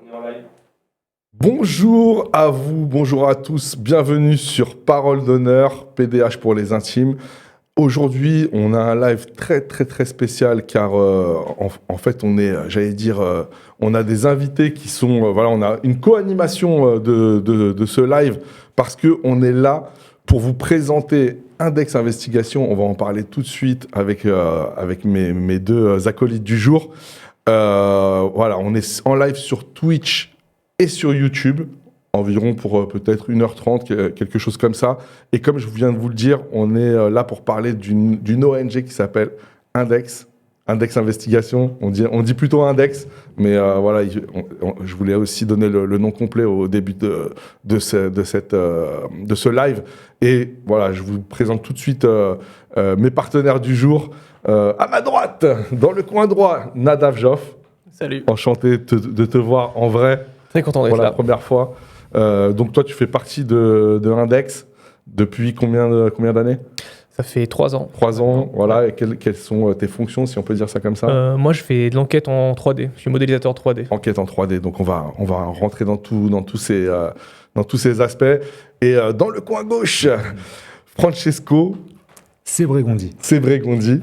On est en live. Bonjour à vous, bonjour à tous, bienvenue sur Parole d'honneur, PDH pour les intimes. Aujourd'hui, on a un live très spécial car en fait, on est, on a des invités qui sont, voilà, on a une co-animation de ce live parce qu'on est là pour vous présenter Index Investigation. On va en parler tout de suite avec mes deux acolytes du jour. Voilà, on est en live sur Twitch et sur YouTube, environ pour peut-être 1h30, quelque chose comme ça. Et comme je viens de vous le dire, on est là pour parler d'une ONG qui s'appelle Index Investigation. On dit plutôt Index, mais voilà, je voulais aussi donner le nom complet au début de ce live. Et voilà, je vous présente tout de suite mes partenaires du jour. À ma droite, dans le coin droit, Nadav Joff. Salut. Enchanté de te voir en vrai. Très content d'être Pour là. la première fois. Donc toi, tu fais partie de Index depuis combien d'années ? Ça fait 3 ans. 3 ans, voilà. Et quelles sont tes fonctions, si on peut dire ça comme ça ? Moi, je fais de l'enquête en 3D. Je suis modélisateur 3D. Enquête en 3D. Donc on va rentrer dans tous ces aspects. Et dans le coin gauche, Francesco Sebregondi.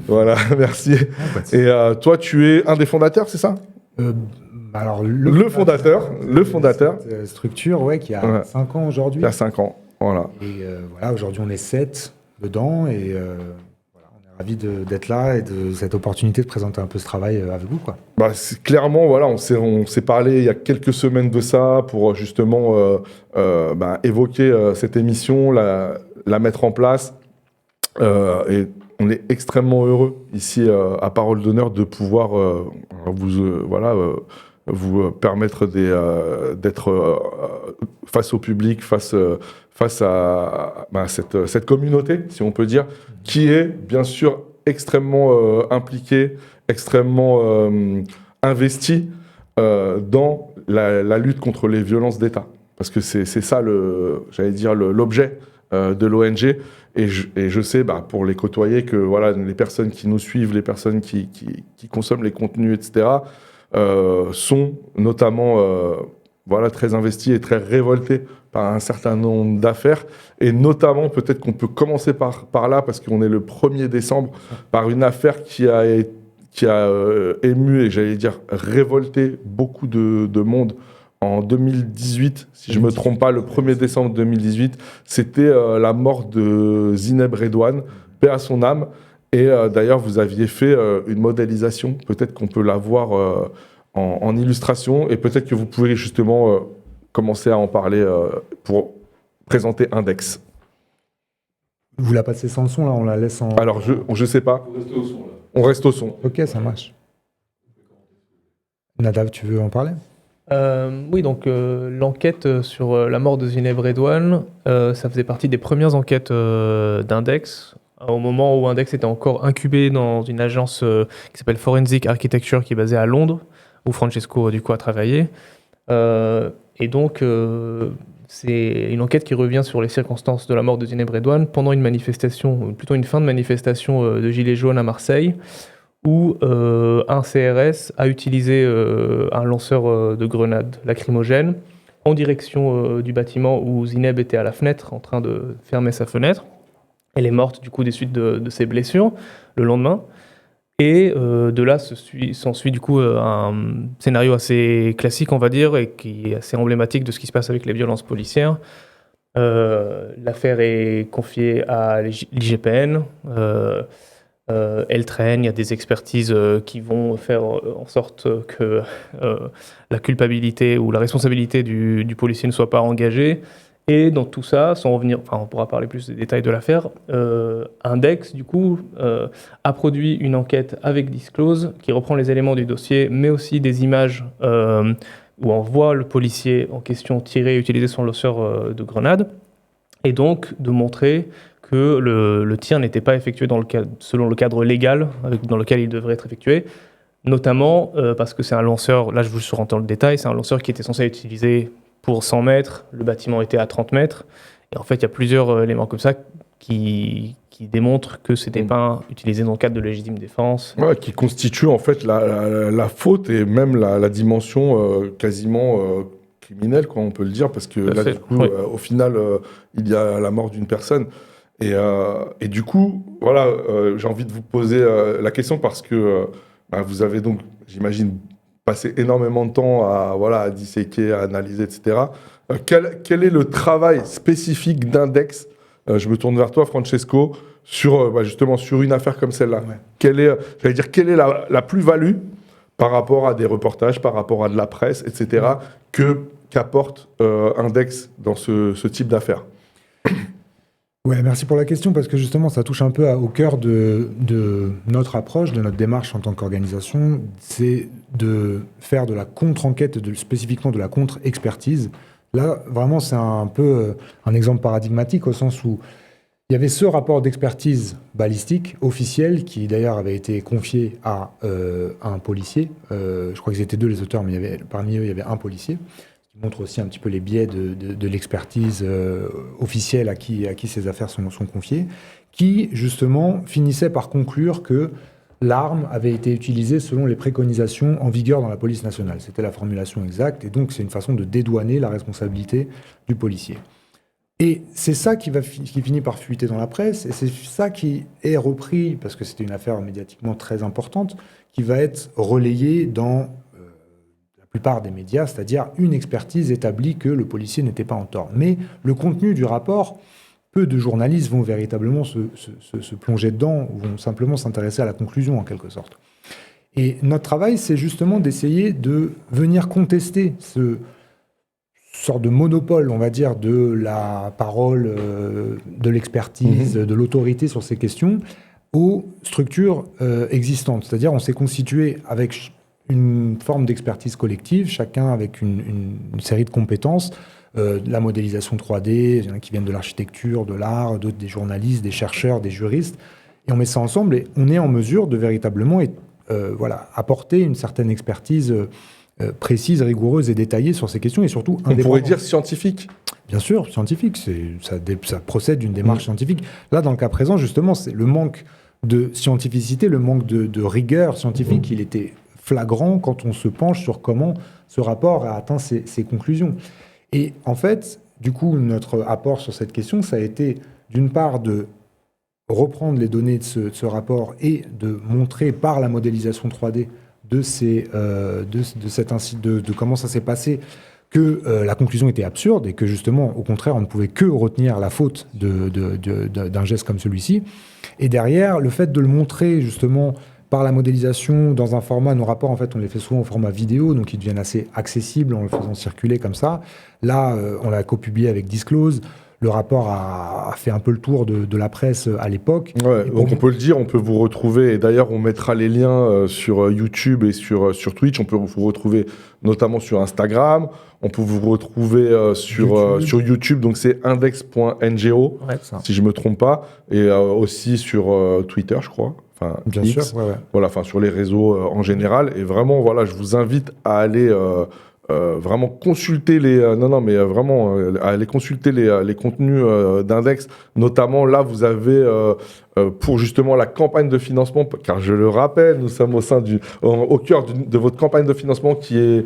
Voilà, merci. Et toi, tu es un des fondateurs, c'est ça ? Alors, le fondateur. Cette structure, ouais, qui a 5 ans aujourd'hui. Il y a 5 ans, voilà. Et voilà, aujourd'hui, on est 7 dedans. Et voilà, on est ravis d'être là et de cette opportunité de présenter un peu ce travail avec vous, quoi. Bah, clairement, voilà, on s'est parlé il y a quelques semaines de ça pour justement évoquer cette émission, la mettre en place. Et on est extrêmement heureux ici à Parole d'honneur de pouvoir vous permettre d'être face au public, face à cette communauté, si on peut dire, qui est bien sûr extrêmement impliquée, extrêmement investie dans la lutte contre les violences d'État. Parce que c'est ça, l'objet de l'ONG. Et je sais, pour les côtoyer, que voilà, les personnes qui nous suivent, les personnes qui consomment les contenus, etc., sont notamment très investies et très révoltées par un certain nombre d'affaires. Et notamment, peut-être qu'on peut commencer par là, parce qu'on est le 1er décembre, par une affaire qui a ému et révolté beaucoup de monde. En 2018, si je ne me trompe pas, le 1er décembre 2018, c'était la mort de Zineb Redouane, paix à son âme. Et d'ailleurs, vous aviez fait une modélisation. Peut-être qu'on peut la voir en illustration. Et peut-être que vous pouvez justement commencer à en parler pour présenter Index. Vous la passez sans le son, là, on la laisse en... Alors, je sais pas. On reste au son là. On reste au son. Ok, ça marche. Nadav, tu veux en parler ? Oui, donc l'enquête sur la mort de Zineb Redouane, ça faisait partie des premières enquêtes d'Index, au moment où Index était encore incubé dans une agence qui s'appelle Forensic Architecture, qui est basée à Londres, où Francesco du coup a travaillé. Et donc c'est une enquête qui revient sur les circonstances de la mort de Zineb Redouane pendant une manifestation, plutôt une fin de manifestation de Gilets jaunes à Marseille, où un CRS a utilisé un lanceur de grenades lacrymogènes en direction du bâtiment où Zineb était à la fenêtre en train de fermer sa fenêtre. Elle est morte du coup des suites de ses blessures le lendemain. Et de là s'ensuit du coup un scénario assez classique, on va dire, et qui est assez emblématique de ce qui se passe avec les violences policières. L'affaire est confiée à l'IGPN. Elle traîne, il y a des expertises qui vont faire en sorte que la culpabilité ou la responsabilité du policier ne soit pas engagée. Et dans tout ça, sans revenir, on pourra parler plus des détails de l'affaire, Index, du coup, a produit une enquête avec Disclose qui reprend les éléments du dossier, mais aussi des images où on voit le policier en question tirer et utiliser son lanceur de grenade, et donc de montrer que le tir n'était pas effectué selon le cadre légal dans lequel il devrait être effectué, notamment parce que c'est un lanceur, là je vous rentre dans le détail, c'est un lanceur qui était censé être utilisé pour 100 mètres, le bâtiment était à 30 mètres, et en fait il y a plusieurs éléments comme ça qui qui démontre que c'était pas utilisé dans le cadre de légitime défense. Ouais, qui constitue en fait la faute et même la dimension quasiment criminelle, quoi, on peut le dire, parce que là, du coup, au final, il y a la mort d'une personne. Et du coup, voilà, j'ai envie de vous poser la question parce que vous avez donc, j'imagine, passé énormément de temps à disséquer, à analyser, etc. Quel est le travail spécifique d'Index je me tourne vers toi, Francesco, justement sur une affaire comme celle-là. Ouais. Quelle est la plus-value par rapport à des reportages, par rapport à de la presse, etc., qu'apporte Index dans ce type d'affaires? Ouais, merci pour la question, parce que justement, ça touche un peu au cœur de notre approche, de notre démarche en tant qu'organisation, c'est de faire de la contre-enquête, spécifiquement de la contre-expertise. Là, vraiment, c'est un peu un exemple paradigmatique, au sens où il y avait ce rapport d'expertise balistique officiel, qui d'ailleurs avait été confié à un policier. Je crois qu'ils étaient 2 les auteurs, mais parmi eux, il y avait un policier, qui montre aussi un petit peu les biais de l'expertise officielle à qui ces affaires sont confiées, qui justement finissait par conclure que l'arme avait été utilisée selon les préconisations en vigueur dans la police nationale. C'était la formulation exacte, et donc c'est une façon de dédouaner la responsabilité du policier. Et c'est ça qui finit par fuiter dans la presse, et c'est ça qui est repris, parce que c'était une affaire médiatiquement très importante, qui va être relayée dans la plupart des médias, c'est-à-dire une expertise établit que le policier n'était pas en tort. Mais le contenu du rapport, peu de journalistes vont véritablement se plonger dedans, ou vont simplement s'intéresser à la conclusion, en quelque sorte. Et notre travail, c'est justement d'essayer de venir contester ce sorte de monopole, on va dire, de la parole, de l'expertise, de l'autorité sur ces questions, aux structures existantes. C'est-à-dire, on s'est constitué avec une forme d'expertise collective, chacun avec une série de compétences, la modélisation 3D, il y en a qui viennent de l'architecture, de l'art, d'autres des journalistes, des chercheurs, des juristes, et on met ça ensemble et on est en mesure de véritablement apporter une certaine expertise précise, rigoureuse et détaillée sur ces questions, et surtout indépendante. On pourrait dire scientifique. Bien sûr, scientifique, ça procède d'une démarche scientifique. Là, dans le cas présent, justement, c'est le manque de scientificité, le manque de rigueur scientifique, il était flagrant quand on se penche sur comment ce rapport a atteint ses conclusions. Et en fait, du coup, notre apport sur cette question, ça a été d'une part de reprendre les données de ce rapport et de montrer par la modélisation 3D de comment ça s'est passé que la conclusion était absurde et que justement, au contraire, on ne pouvait que retenir la faute d'un geste comme celui-ci. Et derrière, le fait de le montrer justement par la modélisation dans un format, nos rapports, en fait, on les fait souvent au format vidéo, donc ils deviennent assez accessibles en le faisant circuler comme ça. Là, on l'a copublié avec Disclose. Le rapport a fait un peu le tour de la presse à l'époque. Ouais, donc on peut le dire, on peut vous retrouver, et d'ailleurs on mettra les liens sur YouTube et sur Twitch, on peut vous retrouver notamment sur Instagram, on peut vous retrouver sur YouTube, donc c'est index.ngo, si je ne me trompe pas, et aussi sur Twitter, je crois. Enfin, bien X, sûr, ouais. Voilà, enfin sur les réseaux en général, et vraiment, voilà, je vous invite à aller vraiment consulter à aller consulter les contenus d'Index. Notamment, là, vous avez pour justement la campagne de financement, car je le rappelle, nous sommes au cœur de votre campagne de financement qui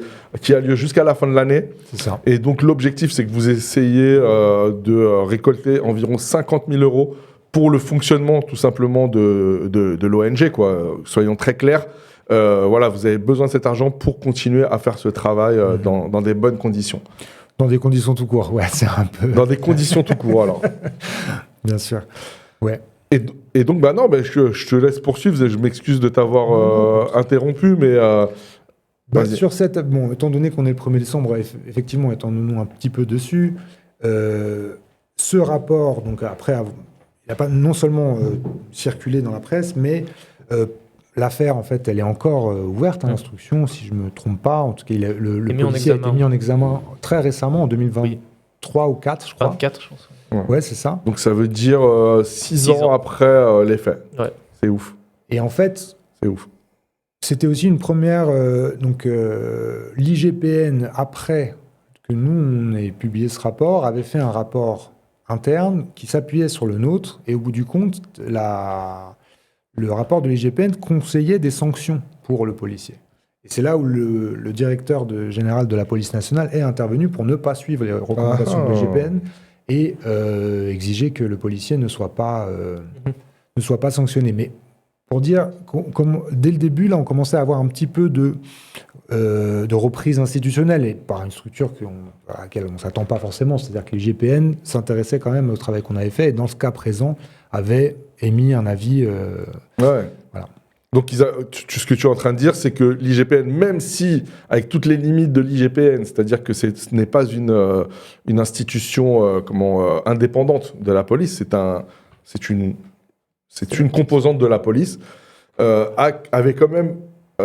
a lieu jusqu'à la fin de l'année. C'est ça. Et donc, l'objectif, c'est que vous essayez de récolter environ 50 000 € pour le fonctionnement, tout simplement, de l'ONG, quoi. Soyons très clairs. Voilà, vous avez besoin de cet argent pour continuer à faire ce travail dans des bonnes conditions. Dans des conditions tout court, ouais, c'est un peu... Dans des conditions tout court, alors. Bien sûr, ouais. Et donc, je te laisse poursuivre, je m'excuse de t'avoir interrompu, mais... sur étant donné qu'on est le 1er décembre, effectivement, étendons-nous un petit peu dessus. Ce rapport, donc après, il n'a pas non seulement circulé dans la presse, mais... l'affaire, en fait, elle est encore ouverte à l'instruction, si je ne me trompe pas. En tout cas, le policier a été mis en examen très récemment, en 2023 ou 4, je crois. 24, je pense. Ouais, c'est ça. Donc ça veut dire 6 ans après les faits. Ouais. C'est ouf. Et en fait, c'est ouf. C'était aussi une première... l'IGPN, après que nous, on ait publié ce rapport, avait fait un rapport interne qui s'appuyait sur le nôtre, et au bout du compte, le rapport de l'IGPN conseillait des sanctions pour le policier. Et c'est là où le directeur général de la police nationale est intervenu pour ne pas suivre les recommandations de l'IGPN et exiger que le policier ne soit pas sanctionné. Mais pour dire, dès le début, là, on commençait à avoir un petit peu de reprise institutionnelle, et par une structure à laquelle on ne s'attend pas forcément. C'est-à-dire que l'IGPN s'intéressait quand même au travail qu'on avait fait, et dans ce cas présent, avait émis un avis. Ouais. Voilà. Donc, ce que tu es en train de dire, c'est que l'IGPN, même si, avec toutes les limites de l'IGPN, c'est-à-dire que ce n'est pas une institution indépendante de la police, c'est une composante de la police, avait quand même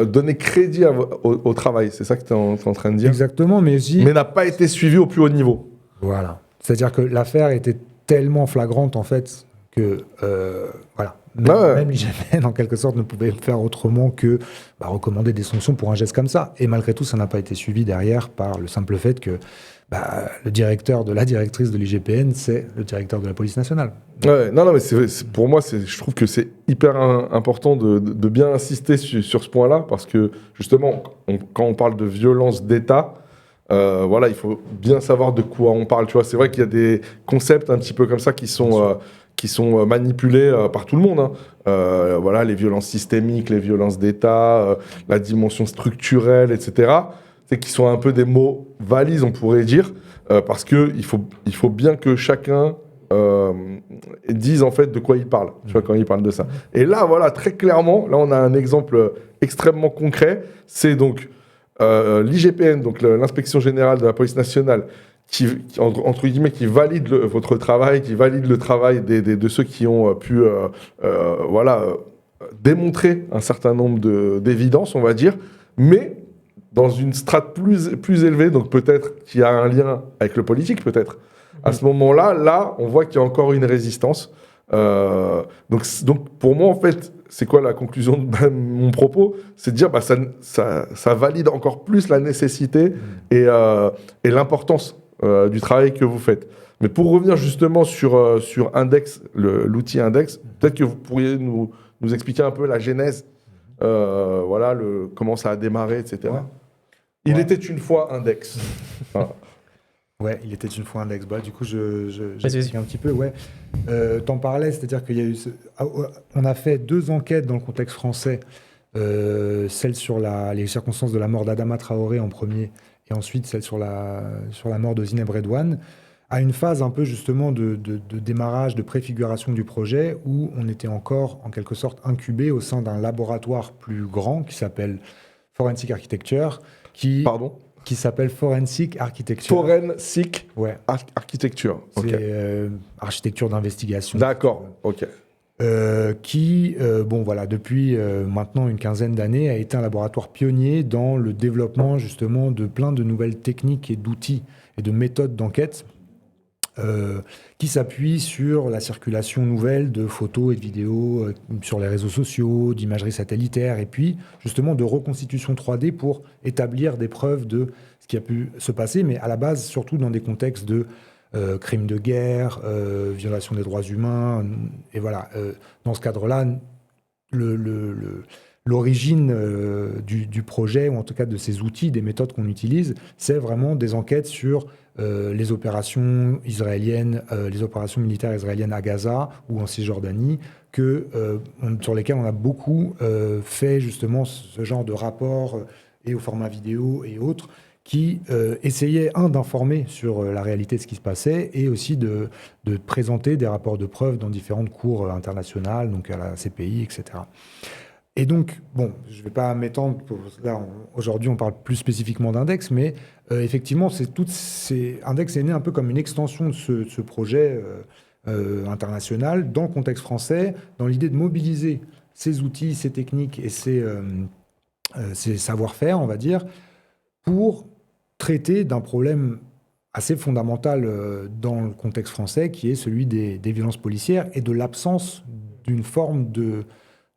donné crédit au travail. C'est ça que tu es en train de dire? Exactement, mais aussi... Mais n'a pas été suivi au plus haut niveau. Voilà. C'est-à-dire que l'affaire était tellement flagrante, en fait, que... voilà. Même l'IGPN, en quelque sorte, ne pouvait faire autrement que recommander des sanctions pour un geste comme ça. Et malgré tout, ça n'a pas été suivi derrière par le simple fait que le directeur de la directrice de l'IGPN, c'est le directeur de la police nationale. Ouais, non, mais pour moi, je trouve que c'est hyper important de bien insister sur ce point-là, parce que justement, quand on parle de violence d'État, il faut bien savoir de quoi on parle. Tu vois, c'est vrai qu'il y a des concepts un petit peu comme ça qui sont manipulés par tout le monde. Hein. Les violences systémiques, les violences d'État, la dimension structurelle, etc. C'est qui sont un peu des mots valises, on pourrait dire, parce qu'il faut bien que chacun dise en fait de quoi il parle, tu vois, quand il parle de ça. Et là, voilà, très clairement, là on a un exemple extrêmement concret, c'est donc l'IGPN, donc l'inspection générale de la police nationale, qui entre guillemets, qui valide votre travail, qui valide le travail de ceux qui ont pu démontrer un certain nombre d'évidences, on va dire, mais dans une strate plus élevée, donc peut-être qu'il y a un lien avec le politique, peut-être. À ce moment-là, on voit qu'il y a encore une résistance. Donc pour moi, en fait, c'est quoi la conclusion de mon propos? C'est de dire ça valide encore plus la nécessité et l'importance du travail que vous faites. Mais pour revenir justement sur Index, l'outil Index, peut-être que vous pourriez nous expliquer un peu la genèse, comment ça a démarré, etc. Ouais. Il était une fois Index. Voilà. Ouais, il était une fois Index. Du coup, j'explique un petit peu. Ouais. T'en parlais, c'est-à-dire qu'il y a eu... On a fait 2 enquêtes dans le contexte français. Celle sur les circonstances de la mort d'Adama Traoré en premier, et ensuite celle sur la mort de Zineb Redouane, à une phase un peu justement de démarrage, de préfiguration du projet, où on était encore en quelque sorte incubé au sein d'un laboratoire plus grand qui s'appelle Forensic Architecture, qui s'appelle Forensic Architecture. Forensic Architecture. C'est architecture d'investigation. D'accord, ok. Depuis maintenant une quinzaine d'années, a été un laboratoire pionnier dans le développement justement de plein de nouvelles techniques et d'outils et de méthodes d'enquête qui s'appuient sur la circulation nouvelle de photos et de vidéos sur les réseaux sociaux, d'imagerie satellitaire, et puis justement de reconstitution 3D pour établir des preuves de ce qui a pu se passer, mais à la base surtout dans des contextes de crimes de guerre, violation des droits humains, et voilà. Dans ce cadre-là, l'origine du projet, ou en tout cas de ces outils, des méthodes qu'on utilise, c'est vraiment des enquêtes sur les opérations israéliennes, les opérations militaires israéliennes à Gaza ou en Cisjordanie, sur lesquelles on a beaucoup fait justement ce genre de rapports et au format vidéo et autres, qui essayait, d'informer sur la réalité de ce qui se passait, et aussi de présenter des rapports de preuves dans différentes cours internationales, donc à la CPI, etc. Et donc, je ne vais pas m'étendre, là, aujourd'hui on parle plus spécifiquement d'Index, mais effectivement, Index est né un peu comme une extension de ce projet international dans le contexte français, dans l'idée de mobiliser ces outils, ces techniques et ces savoir-faire, on va dire, pour traiter d'un problème assez fondamental dans le contexte français, qui est celui des violences policières et de l'absence d'une forme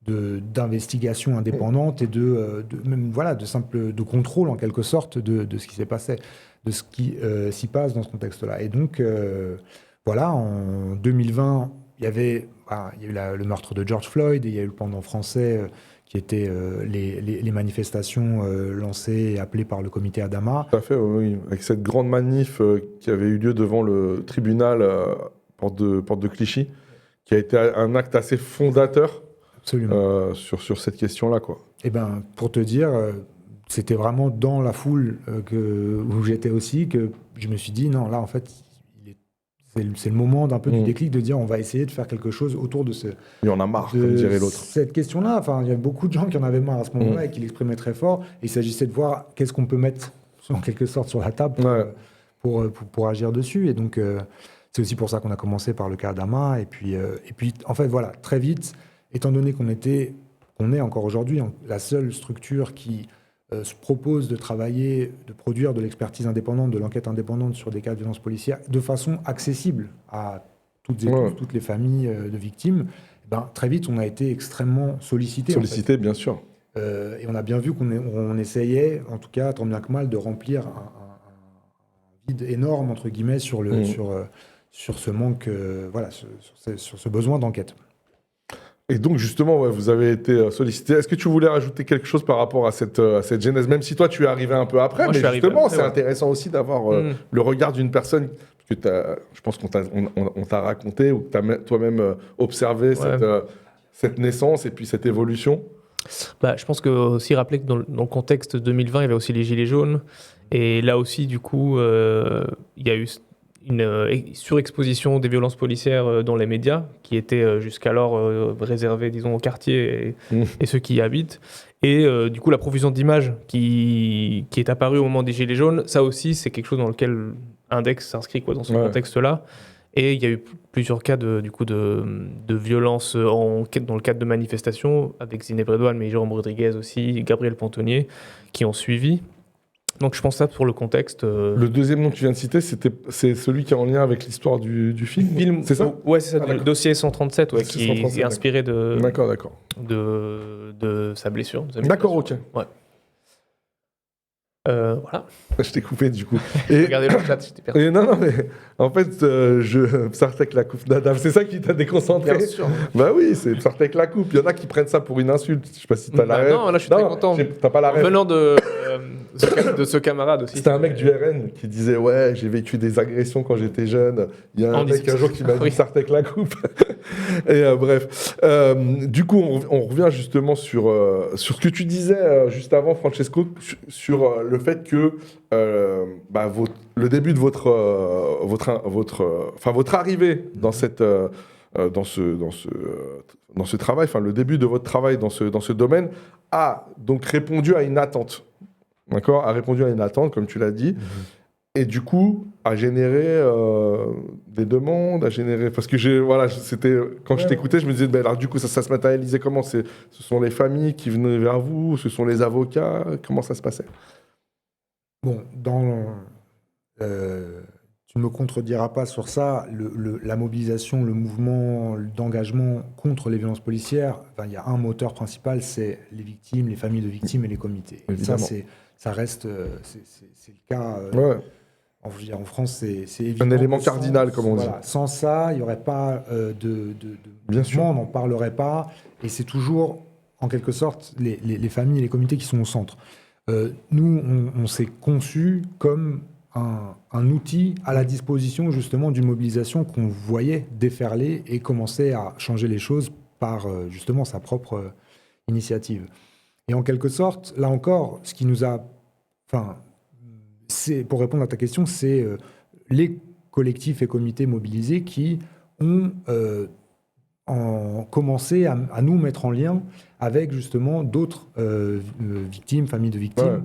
d'investigation indépendante et de contrôle en quelque sorte de ce qui s'est passé, de ce qui s'y passe dans ce contexte-là. Et donc, voilà, en 2020, il y a eu le meurtre de George Floyd, et il y a eu le pendant français qui étaient les manifestations lancées et appelées par le comité Adama. Tout à fait, oui. Avec cette grande manif qui avait eu lieu devant le tribunal porte de Clichy, qui a été un acte assez fondateur sur cette question-là, quoi. Eh ben, pour te dire, c'était vraiment dans la foule où j'étais aussi que je me suis dit, non, là, en fait, c'est le moment d'un peu du déclic de dire on va essayer de faire quelque chose autour de Il y en a marre, comme dirait l'autre. Cette question-là, enfin, il y a beaucoup de gens qui en avaient marre à ce moment-là et qui l'exprimaient très fort. Et il s'agissait de voir qu'est-ce qu'on peut mettre en quelque sorte sur la table pour agir dessus. Et donc, c'est aussi pour ça qu'on a commencé par le cas Adama. Et puis, en fait, voilà, très vite, étant donné qu'on est encore aujourd'hui la seule structure qui se propose de travailler, de produire de l'expertise indépendante, de l'enquête indépendante sur des cas de violences policières de façon accessible à toutes et tous, toutes les familles de victimes, ben, très vite, on a été extrêmement sollicité. Sollicité, bien sûr. Et on a bien vu qu'on essayait, en tout cas, tant bien que mal, de remplir un vide énorme, entre guillemets, sur ce manque, voilà, sur ce besoin d'enquête. Et donc, justement, vous avez été sollicité. Est-ce que tu voulais rajouter quelque chose par rapport à cette genèse, même si toi, tu es arrivé un peu après, mais justement, c'est intéressant aussi d'avoir le regard d'une personne, parce que je pense qu'on t'a raconté, ou que tu as toi-même observé cette naissance et puis cette évolution. Bah, je pense que aussi rappeler que dans le contexte 2020, il y avait aussi les Gilets jaunes. Et là aussi, du coup, il y a eu une surexposition des violences policières dans les médias, qui était jusqu'alors réservée, disons, au quartier et ceux qui y habitent. Et du coup, la profusion d'images qui est apparue au moment des Gilets jaunes, ça aussi, c'est quelque chose dans lequel Index s'inscrit dans ce contexte-là. Et il y a eu plusieurs cas de violence dans le cadre de manifestations, avec Zineb Redouane, mais Jérôme Rodriguez aussi, Gabriel Pontonnier, qui ont suivi. Donc je pense ça pour le contexte. Le deuxième nom que tu viens de citer, c'est celui qui est en lien avec l'histoire du film. C'est ça ? Ouais, c'est ça, le dossier 137, qui est inspiré de sa blessure. D'accord, ok. Ouais. Voilà. Je t'ai coupé du coup. Regardez le chat, j'étais perdu. Non, mais en fait, Psartek la coupe d'Adam, c'est ça qui t'a déconcentré. Bien sûr. Bah oui, c'est Psartek la coupe. Il y en a qui prennent ça pour une insulte. Je sais pas si t'as la rêve. Non, là je suis très content. T'as pas la rêve. Venant de ce camarade aussi. C'était un mec du RN qui disait ouais, j'ai vécu des agressions quand j'étais jeune. Il y a un mec un jour qui m'a dit Psartek la coupe. Et bref. Du coup, on revient justement sur ce que tu disais juste avant, Francesco, sur le fait que le début de votre arrivée dans ce travail, enfin le début de votre travail dans ce domaine a donc répondu à une attente, d'accord, a répondu à une attente comme tu l'as dit, et du coup a généré des demandes, parce que c'était quand je t'écoutais, je me disais alors du coup ça se matérialisait comment, ce sont les familles qui venaient vers vous, ce sont les avocats, comment ça se passait? Bon, tu ne me contrediras pas sur ça, la mobilisation, le mouvement d'engagement contre les violences policières, il y a un moteur principal, c'est les victimes, les familles de victimes et les comités. Évidemment. Ça reste, c'est le cas. En France, c'est évident. Un élément cardinal, comme on dit. Sans ça, il n'y aurait pas de Bien sûr. on n'en parlerait pas. Et c'est toujours, en quelque sorte, les familles et les comités qui sont au centre. Nous, on s'est conçu comme un outil à la disposition justement d'une mobilisation qu'on voyait déferler et commencer à changer les choses par justement sa propre initiative. Et en quelque sorte, là encore, ce qui nous a... pour répondre à ta question, c'est les collectifs et comités mobilisés qui ont commencé à nous mettre en lien avec justement d'autres victimes, familles de victimes,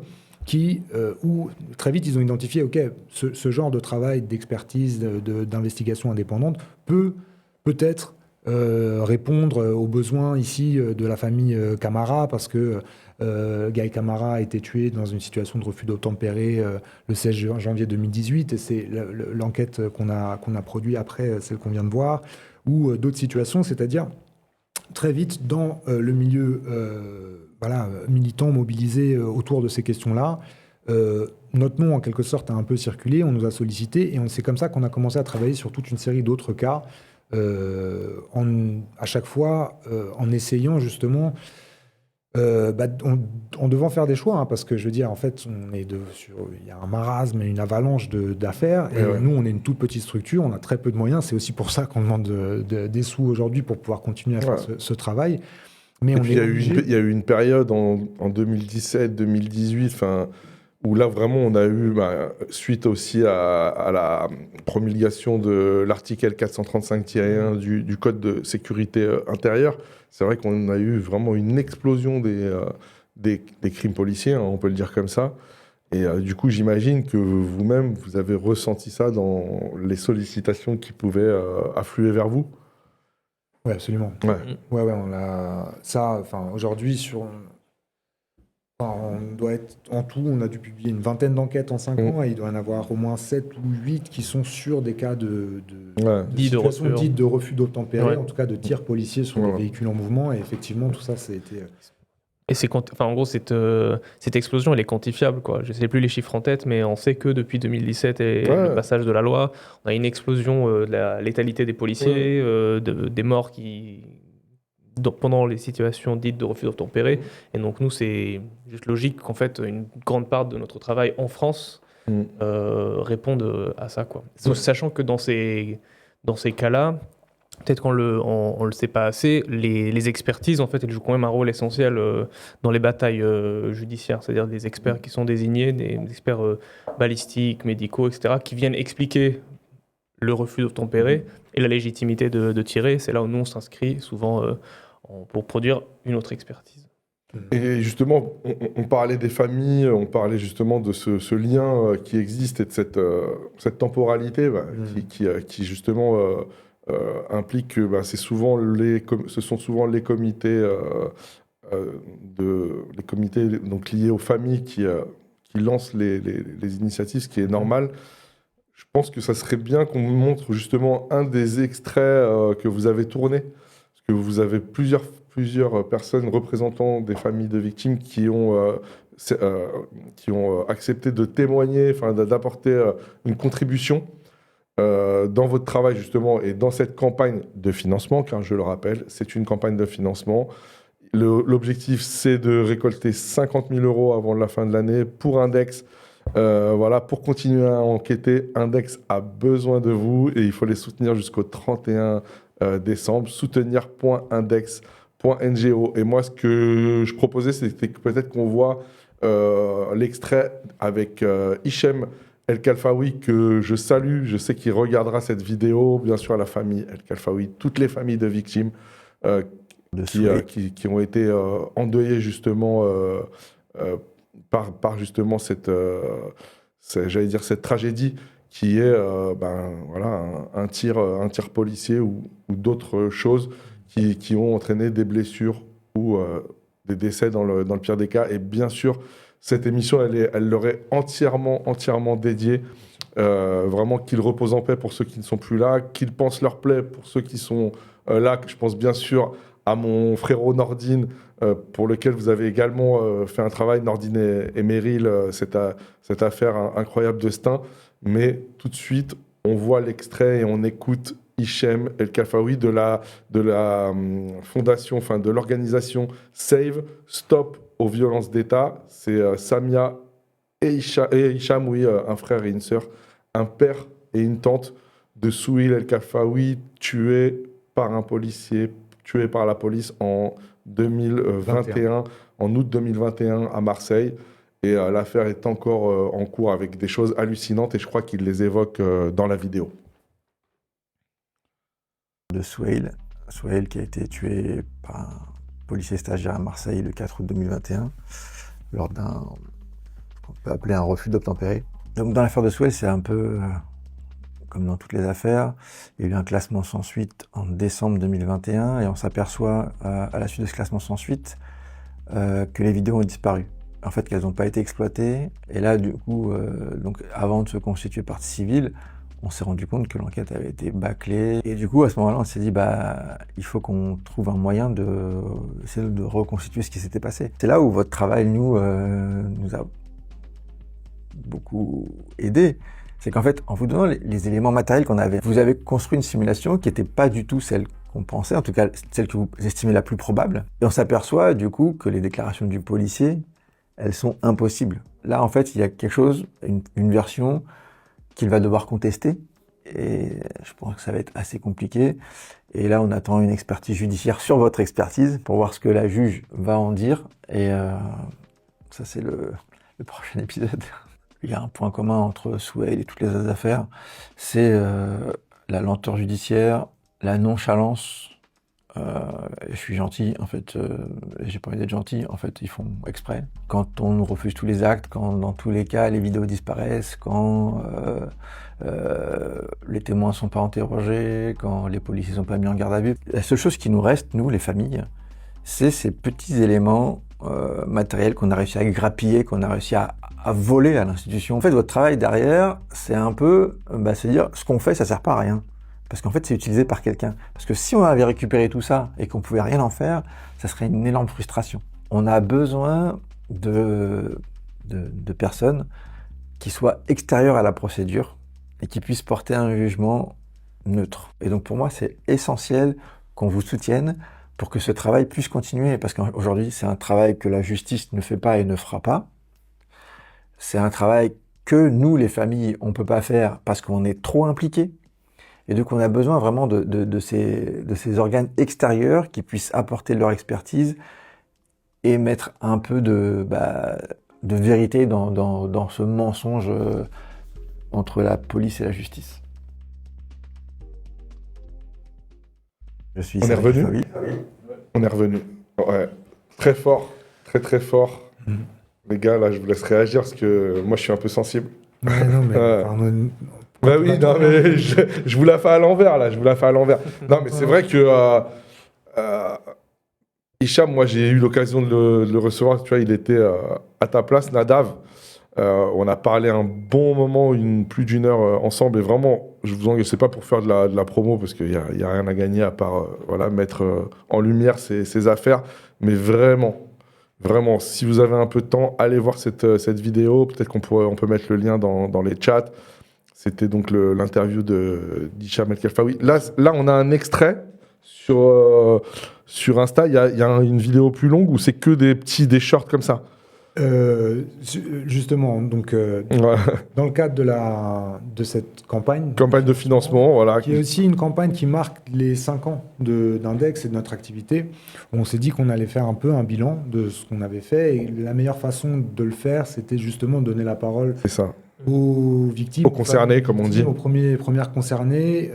où très vite ils ont identifié, ok, ce genre de travail d'expertise, d'investigation indépendante peut-être répondre aux besoins ici de la famille Camara, parce que Gaël Camara a été tué dans une situation de refus d'obtempérer le 16 janvier 2018, et c'est l'enquête qu'on a produite après, celle qu'on vient de voir, ou d'autres situations, c'est-à-dire très vite dans le milieu militant mobilisé autour de ces questions-là, notre nom, en quelque sorte, a un peu circulé, on nous a sollicité, et c'est comme ça qu'on a commencé à travailler sur toute une série d'autres cas, à chaque fois en essayant justement, en devant faire des choix, hein, parce que je veux dire, en fait, il y a un marasme et une avalanche d'affaires, et nous, on est une toute petite structure, on a très peu de moyens, c'est aussi pour ça qu'on demande des sous aujourd'hui pour pouvoir continuer à faire ce travail. Mais il y a eu une période en 2017-2018, où là vraiment on a eu, suite aussi à la promulgation de l'article 435-1 du Code de sécurité intérieure, c'est vrai qu'on a eu vraiment une explosion des crimes policiers, hein, on peut le dire comme ça. Et du coup, j'imagine que vous-même, vous avez ressenti ça dans les sollicitations qui pouvaient affluer vers vous. Oui, absolument. Ouais, on a ça. Enfin, aujourd'hui, on doit être en tout, on a dû publier une vingtaine d'enquêtes en 5 ans, et il doit y en avoir au moins 7 ou 8 qui sont sur des cas de situations dites de refus d'obtempérer, en tout cas de tirs policiers sur des véhicules en mouvement. Et effectivement, tout ça, ça a été. Et en gros, cette explosion, elle est quantifiable, quoi. Je ne sais plus les chiffres en tête, mais on sait que depuis 2017 et le passage de la loi, on a une explosion de la létalité des policiers, des morts pendant les situations dites de refus d'obtempérer. Et donc, nous, c'est juste logique qu'en fait, une grande part de notre travail en France réponde à ça, quoi. Sachant que dans ces cas-là, peut-être qu'on le sait pas assez, les expertises, en fait, elles jouent quand même un rôle essentiel dans les batailles judiciaires. C'est-à-dire des experts qui sont désignés, des experts balistiques, médicaux, etc., qui viennent expliquer le refus d'obtempérer et la légitimité de tirer. C'est là où nous, on s'inscrit souvent pour produire une autre expertise. Et justement, on parlait des familles, on parlait justement de ce lien qui existe et de cette temporalité qui justement... implique que ce sont souvent les comités, donc liés aux familles qui lancent les initiatives, ce qui est normal. Je pense que ça serait bien qu'on montre justement un des extraits que vous avez tourné, parce que vous avez plusieurs personnes représentant des familles de victimes qui ont accepté de témoigner, d'apporter une contribution dans votre travail justement et dans cette campagne de financement, car je le rappelle, c'est une campagne de financement. L'objectif, c'est de récolter 50 000 € avant la fin de l'année pour Index. Pour continuer à enquêter, Index a besoin de vous et il faut les soutenir jusqu'au 31 décembre. Soutenir.index.ngo. Et moi, ce que je proposais, c'était que peut-être qu'on voit l'extrait avec Hichem El Khalfaoui, que je salue. Je sais qu'il regardera cette vidéo. Bien sûr, la famille El Khalfaoui, toutes les familles de victimes qui ont été endeuillées justement par justement cette tragédie qui est un tir policier ou d'autres choses qui ont entraîné des blessures ou des décès dans le pire des cas. Et bien sûr, cette émission, elle leur est entièrement dédiée. Vraiment qu'ils reposent en paix pour ceux qui ne sont plus là, qu'ils pensent leur plaie pour ceux qui sont là. Je pense bien sûr à mon frérot Nordine, pour lequel vous avez également fait un travail, Nordine et Meryl, cette affaire incroyable de Stein. Mais tout de suite, on voit l'extrait et on écoute Hichem El Khalfaoui de la fondation, de l'organisation Save, Stop aux violences d'État. C'est Samia et Hicham, un frère et une sœur, un père et une tante de Souheil El Khalfaoui, tués par un policier, tués par la police en 2021, en août 2021 à Marseille. Et l'affaire est encore en cours avec des choses hallucinantes et je crois qu'il les évoque dans la vidéo. De Souheil qui a été tué par un policier stagiaire à Marseille le 4 août 2021 lors d'un, qu'on peut appeler un refus d'obtempérer. Donc dans l'affaire de Souheil, c'est un peu comme dans toutes les affaires. Il y a eu un classement sans suite en décembre 2021 et on s'aperçoit à la suite de ce classement sans suite que les vidéos ont disparu. En fait, qu'elles n'ont pas été exploitées. Et là, du coup, donc avant de se constituer partie civile, on s'est rendu compte que l'enquête avait été bâclée. Et du coup, à ce moment-là, on s'est dit, il faut qu'on trouve un moyen d'essayer de reconstituer ce qui s'était passé. C'est là où votre travail, nous a beaucoup aidé, c'est qu'en fait, en vous donnant les éléments matériels qu'on avait, vous avez construit une simulation qui n'était pas du tout celle qu'on pensait, en tout cas celle que vous estimez la plus probable. Et on s'aperçoit du coup que les déclarations du policier, elles sont impossibles. Là, en fait, il y a quelque chose, une version qu'il va devoir contester. Et je pense que ça va être assez compliqué. Et là, on attend une expertise judiciaire sur votre expertise pour voir ce que la juge va en dire. Et ça, c'est le prochain épisode. Il y a un point commun entre Souheil et toutes les autres affaires, c'est la lenteur judiciaire, la nonchalance. Je suis gentil, en fait, j'ai pas envie d'être gentil, en fait, ils font exprès. Quand on nous refuse tous les actes, quand dans tous les cas les vidéos disparaissent, quand les témoins sont pas interrogés, quand les policiers sont pas mis en garde à vue, la seule chose qui nous reste, nous, les familles, c'est ces petits éléments matériels qu'on a réussi à grappiller, qu'on a réussi à voler à l'institution. En fait, votre travail derrière, c'est un peu, c'est dire, ce qu'on fait, ça sert pas à rien. Parce qu'en fait, c'est utilisé par quelqu'un. Parce que si on avait récupéré tout ça et qu'on pouvait rien en faire, ça serait une énorme frustration. On a besoin de personnes qui soient extérieures à la procédure et qui puissent porter un jugement neutre. Et donc pour moi, c'est essentiel qu'on vous soutienne pour que ce travail puisse continuer. Parce qu'aujourd'hui, c'est un travail que la justice ne fait pas et ne fera pas. C'est un travail que nous, les familles, on peut pas faire parce qu'on est trop impliqués. Et donc, on a besoin vraiment de ces organes extérieurs qui puissent apporter leur expertise et mettre un peu de vérité dans ce mensonge entre la police et la justice. On est revenu. On est revenu. Ouais. Très fort. Très, très fort. Les gars, là, je vous laisse réagir parce que moi, je suis un peu sensible. Ouais, non, mais... Bah oui, non, mais je vous la fais à l'envers, là, Non, mais c'est vrai que Hicham, moi, j'ai eu l'occasion de le recevoir, tu vois, il était à ta place, Nadav. On a parlé un bon moment, plus d'une heure ensemble, et vraiment, je vous engage, c'est pas pour faire de la promo, parce qu'il y a rien à gagner à part mettre en lumière ces affaires, mais vraiment, si vous avez un peu de temps, allez voir cette vidéo, peut-être on peut mettre le lien dans les chats. C'était donc l'interview d'Hicham El Khalfaoui. Là, on a un extrait sur Insta. Il y a une vidéo plus longue où c'est que des shorts comme ça. Justement, donc, dans le cadre de cette campagne de financement, voilà. Qui est aussi une campagne qui marque les 5 ans d'Index et de notre activité. On s'est dit qu'on allait faire un peu un bilan de ce qu'on avait fait. Et la meilleure façon de le faire, c'était justement de donner la parole. C'est ça. Aux victimes, aux concernés, comme on dit, aux premières concernées,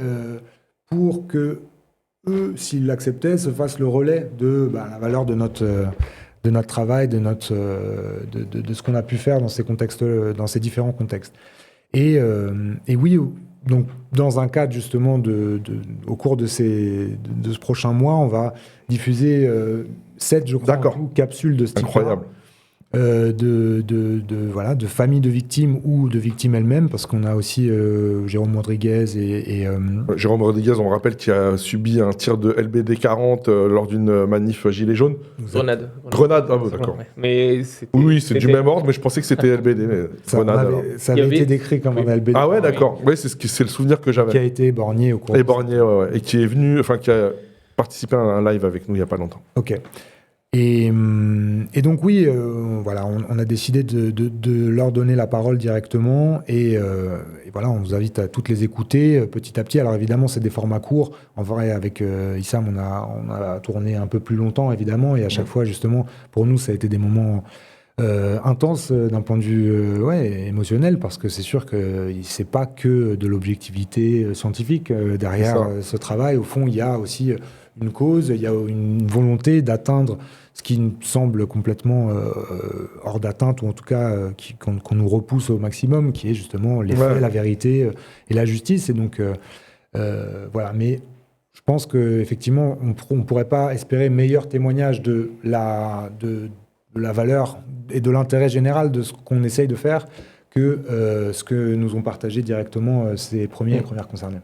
pour que eux, s'ils l'acceptaient, se fassent le relais de la valeur de notre travail, de ce qu'on a pu faire dans ces contextes, dans ces différents contextes. Et oui, donc dans un cadre justement au cours de ce prochain mois, on va diffuser 7, je crois, capsules de ce type. Incroyable. De familles de victimes ou de victimes elles-mêmes, parce qu'on a aussi Jérôme Rodriguez et Jérôme Rodriguez, on rappelle, qui a subi un tir de LBD 40 lors d'une manif gilet jaune. Grenade, ah bon, d'accord. Ouais. Mais oui, c'est du même ordre, mais je pensais que c'était LBD. Mais ça avait été décrit comme un LBD. Ah ouais, d'accord. Oui, c'est le souvenir que j'avais. Qui a été éborgné au cours. Éborgné, ouais. Et qui est venu, qui a participé à un live avec nous il n'y a pas longtemps. Ok. Et donc oui, on a décidé de leur donner la parole directement et voilà, on vous invite à toutes les écouter petit à petit. Alors évidemment, c'est des formats courts. En vrai, avec Issam, on a tourné un peu plus longtemps, évidemment, et à chaque fois, justement, pour nous, ça a été des moments intenses d'un point de vue émotionnel, parce que c'est sûr que c'est pas que de l'objectivité scientifique derrière ce travail. Au fond, il y a aussi une cause, il y a une volonté d'atteindre ce qui nous semble complètement hors d'atteinte, ou en tout cas qu'on nous repousse au maximum, qui est justement les faits, la vérité et la justice. Et donc, voilà. Mais je pense qu'effectivement, on ne pourrait pas espérer meilleur témoignage de la valeur et de l'intérêt général de ce qu'on essaye de faire que ce que nous ont partagé directement ces premières concernées.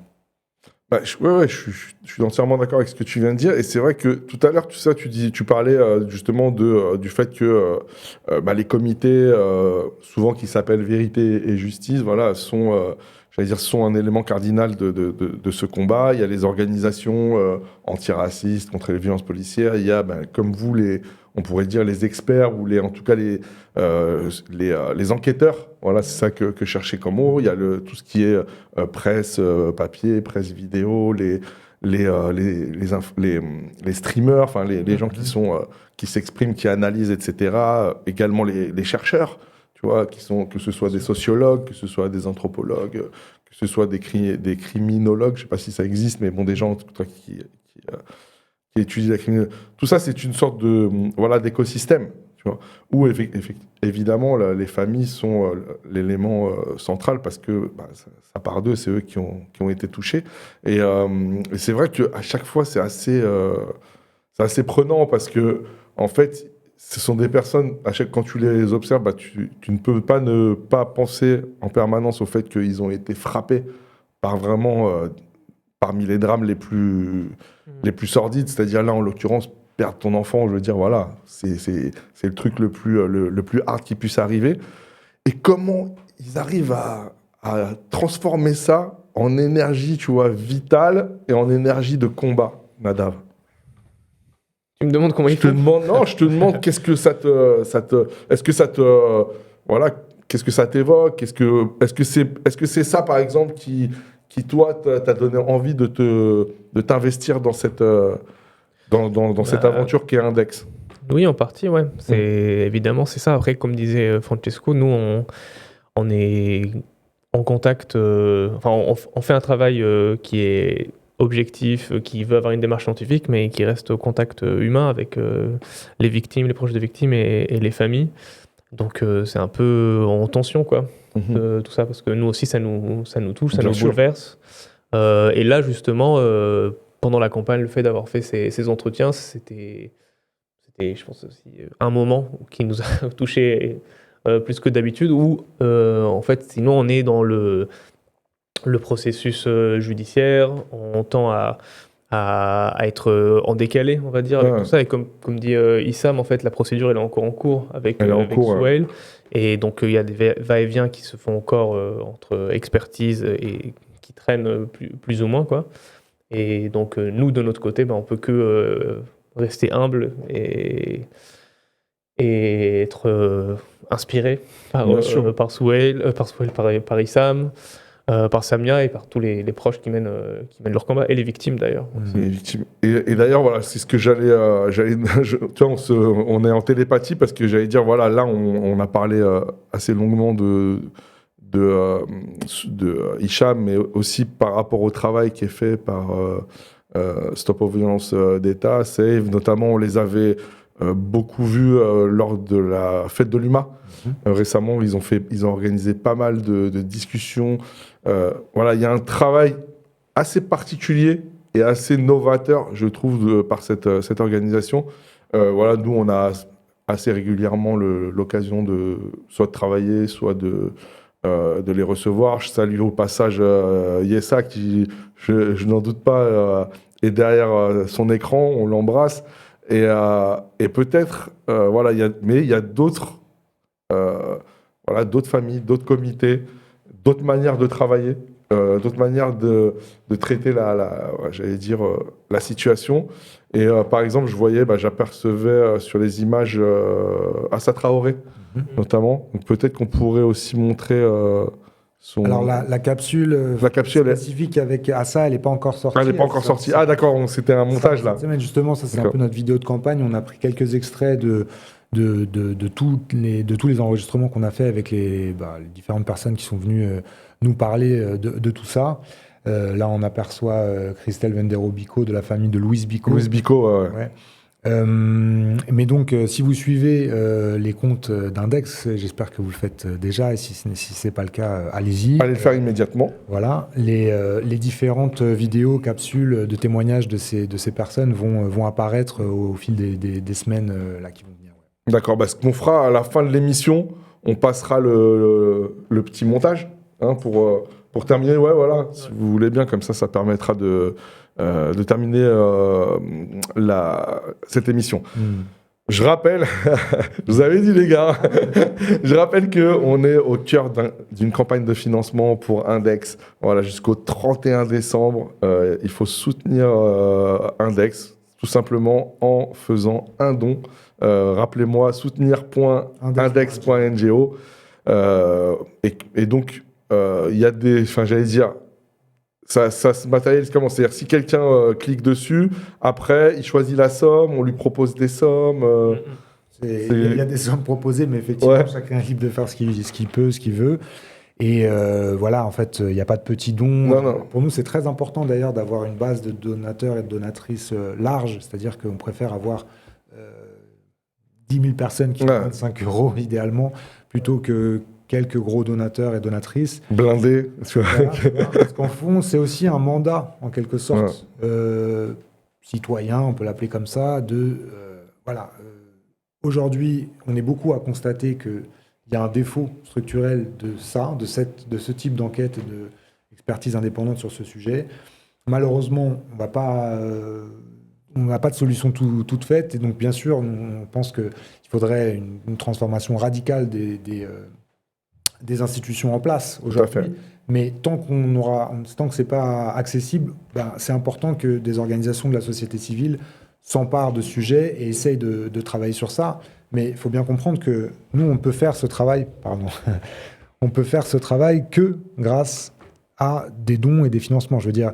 Je suis entièrement d'accord avec ce que tu viens de dire. Et c'est vrai que tout à l'heure, tu parlais justement du fait que les comités, souvent qui s'appellent Vérité et Justice, voilà, sont un élément cardinal de ce combat. Il y a les organisations antiracistes contre les violences policières. Il y a, comme vous, on pourrait dire les experts ou en tout cas les enquêteurs. Voilà, c'est ça que cherchais comme mot. Il y a tout ce qui est presse papier, presse vidéo, les streamers, enfin les gens qui s'expriment, qui analysent, etc. Également les chercheurs, tu vois, que ce soit des sociologues, que ce soit des anthropologues, que ce soit des criminologues, je sais pas si ça existe, mais bon, des gens qui étudient la criminologie. Tout ça, c'est une sorte d'écosystème, tu vois, où évidemment les familles sont l'élément central parce que ça part d'eux, c'est eux qui ont été touchés. Et c'est vrai qu'à chaque fois, c'est assez prenant parce que, en fait, ce sont des personnes, quand tu les observes, tu ne peux pas ne pas penser en permanence au fait qu'ils ont été frappés par vraiment, parmi les drames les plus sordides, c'est-à-dire là, en l'occurrence, perdre ton enfant, je veux dire, voilà, c'est le truc le plus hard qui puisse arriver. Et comment ils arrivent à transformer ça en énergie, tu vois, vitale et en énergie de combat, Nadav? Tu me demandes comment ils font? Je te demande qu'est-ce que est-ce que ça te, voilà, qu'est-ce que ça t'évoque? Est-ce que c'est ça, par exemple, qui toi, t'a donné envie de t'investir dans cette aventure qui est Index? Oui, en partie, ouais. Évidemment, c'est ça. Après, comme disait Francesco, nous, on est en contact, on fait un travail qui est objectif, qui veut avoir une démarche scientifique, mais qui reste au contact humain avec les victimes, les proches des victimes et les familles. Donc c'est un peu en tension, quoi, tout ça, parce que nous aussi, ça nous touche, ça Bien nous sûr. bouleverse. Et là, justement, pendant la campagne, le fait d'avoir fait ces entretiens, c'était, je pense aussi, un moment qui nous a touchés plus que d'habitude, où, en fait, sinon, on est dans le processus judiciaire, on tend à être en décalé, on va dire, avec tout ça. Et comme dit Issam, en fait, la procédure elle est encore en cours avec Souheil. Et donc, il y a des va-et-vient qui se font encore entre expertise et qui traînent plus ou moins, quoi. Et donc, nous, de notre côté, on peut que rester humble et être inspiré par Souheil, par Issam, par Samia et par tous les proches qui mènent leur combat, et les victimes d'ailleurs. Les victimes. Et d'ailleurs, voilà, c'est ce que j'allais tu vois, on est en télépathie parce que j'allais dire, voilà, là, on a parlé assez longuement de Hicham, mais aussi par rapport au travail qui est fait par Stop aux violences d'État, Save, notamment, on les avait beaucoup vus lors de la fête de l'UMA. Récemment, ils ont organisé pas mal de discussions. Voilà, il y a un travail assez particulier et assez novateur, je trouve, par cette organisation. Voilà, nous, on a assez régulièrement l'occasion soit de travailler, soit de les recevoir. Je salue au passage Yessa, qui, je n'en doute pas, est derrière son écran. On l'embrasse. Et peut-être, voilà, mais il y a d'autres familles, d'autres comités, d'autres manières de travailler, d'autres manières de traiter la situation. Et par exemple, j'apercevais sur les images Assa Traoré, notamment. Donc peut-être qu'on pourrait aussi montrer son... Alors la capsule spécifique avec Assa, elle n'est pas encore sortie. Elle n'est pas encore sortie. Ah d'accord, c'était un montage là. Cette semaine, justement, ça c'est un peu notre vidéo de campagne. On a pris quelques extraits de tous les enregistrements qu'on a fait avec les différentes personnes qui sont venues nous parler de tout ça. Là, on aperçoit Christelle Vendero-Bico de la famille de Louise Bico. Louise Bico, ouais. Mais donc, si vous suivez les comptes d'Index, j'espère que vous le faites déjà, et si ce n'est pas le cas, allez-y. Allez le faire immédiatement. Voilà, les différentes vidéos, capsules de témoignages de ces personnes vont apparaître au fil des semaines là, qui vont venir. Ouais. D'accord, ce qu'on fera à la fin de l'émission, on passera le petit montage pour Pour terminer, ouais, voilà, si vous voulez bien, comme ça permettra de terminer cette émission. Je rappelle, je vous avais dit les gars, je rappelle qu'on est au cœur d'une campagne de financement pour Index. Voilà, jusqu'au 31 décembre, il faut soutenir Index, tout simplement en faisant un don. Rappelez-moi, soutenir.index.ngo. Et donc, il y a des... Enfin, j'allais dire... Ça se matérialise comment? C'est-à-dire, si quelqu'un clique dessus, après, il choisit la somme, on lui propose des sommes. Il y a des sommes proposées, mais effectivement, chacun est libre de faire ce qu'il peut, ce qu'il veut. Et voilà, en fait, il n'y a pas de petits dons. Non. Pour nous, c'est très important d'ailleurs d'avoir une base de donateurs et de donatrices large. C'est-à-dire qu'on préfère avoir 10 000 personnes qui donnent 5 € idéalement, plutôt que quelques gros donateurs et donatrices. Blindés. Voilà, parce qu'en fond, c'est aussi un mandat, en quelque sorte, citoyen, on peut l'appeler comme ça, voilà. Aujourd'hui, on est beaucoup à constater qu'il y a un défaut structurel de ce type d'enquête et d'expertise indépendante sur ce sujet. Malheureusement, on n'a pas de solution toute faite. Et donc, bien sûr, on pense qu'il faudrait une transformation radicale des institutions en place aujourd'hui. Mais tant que c'est pas accessible, c'est important que des organisations de la société civile s'emparent de sujets et essayent de travailler sur ça. Mais il faut bien comprendre que nous, on peut faire ce travail, on peut faire ce travail que grâce à des dons et des financements. Je veux dire,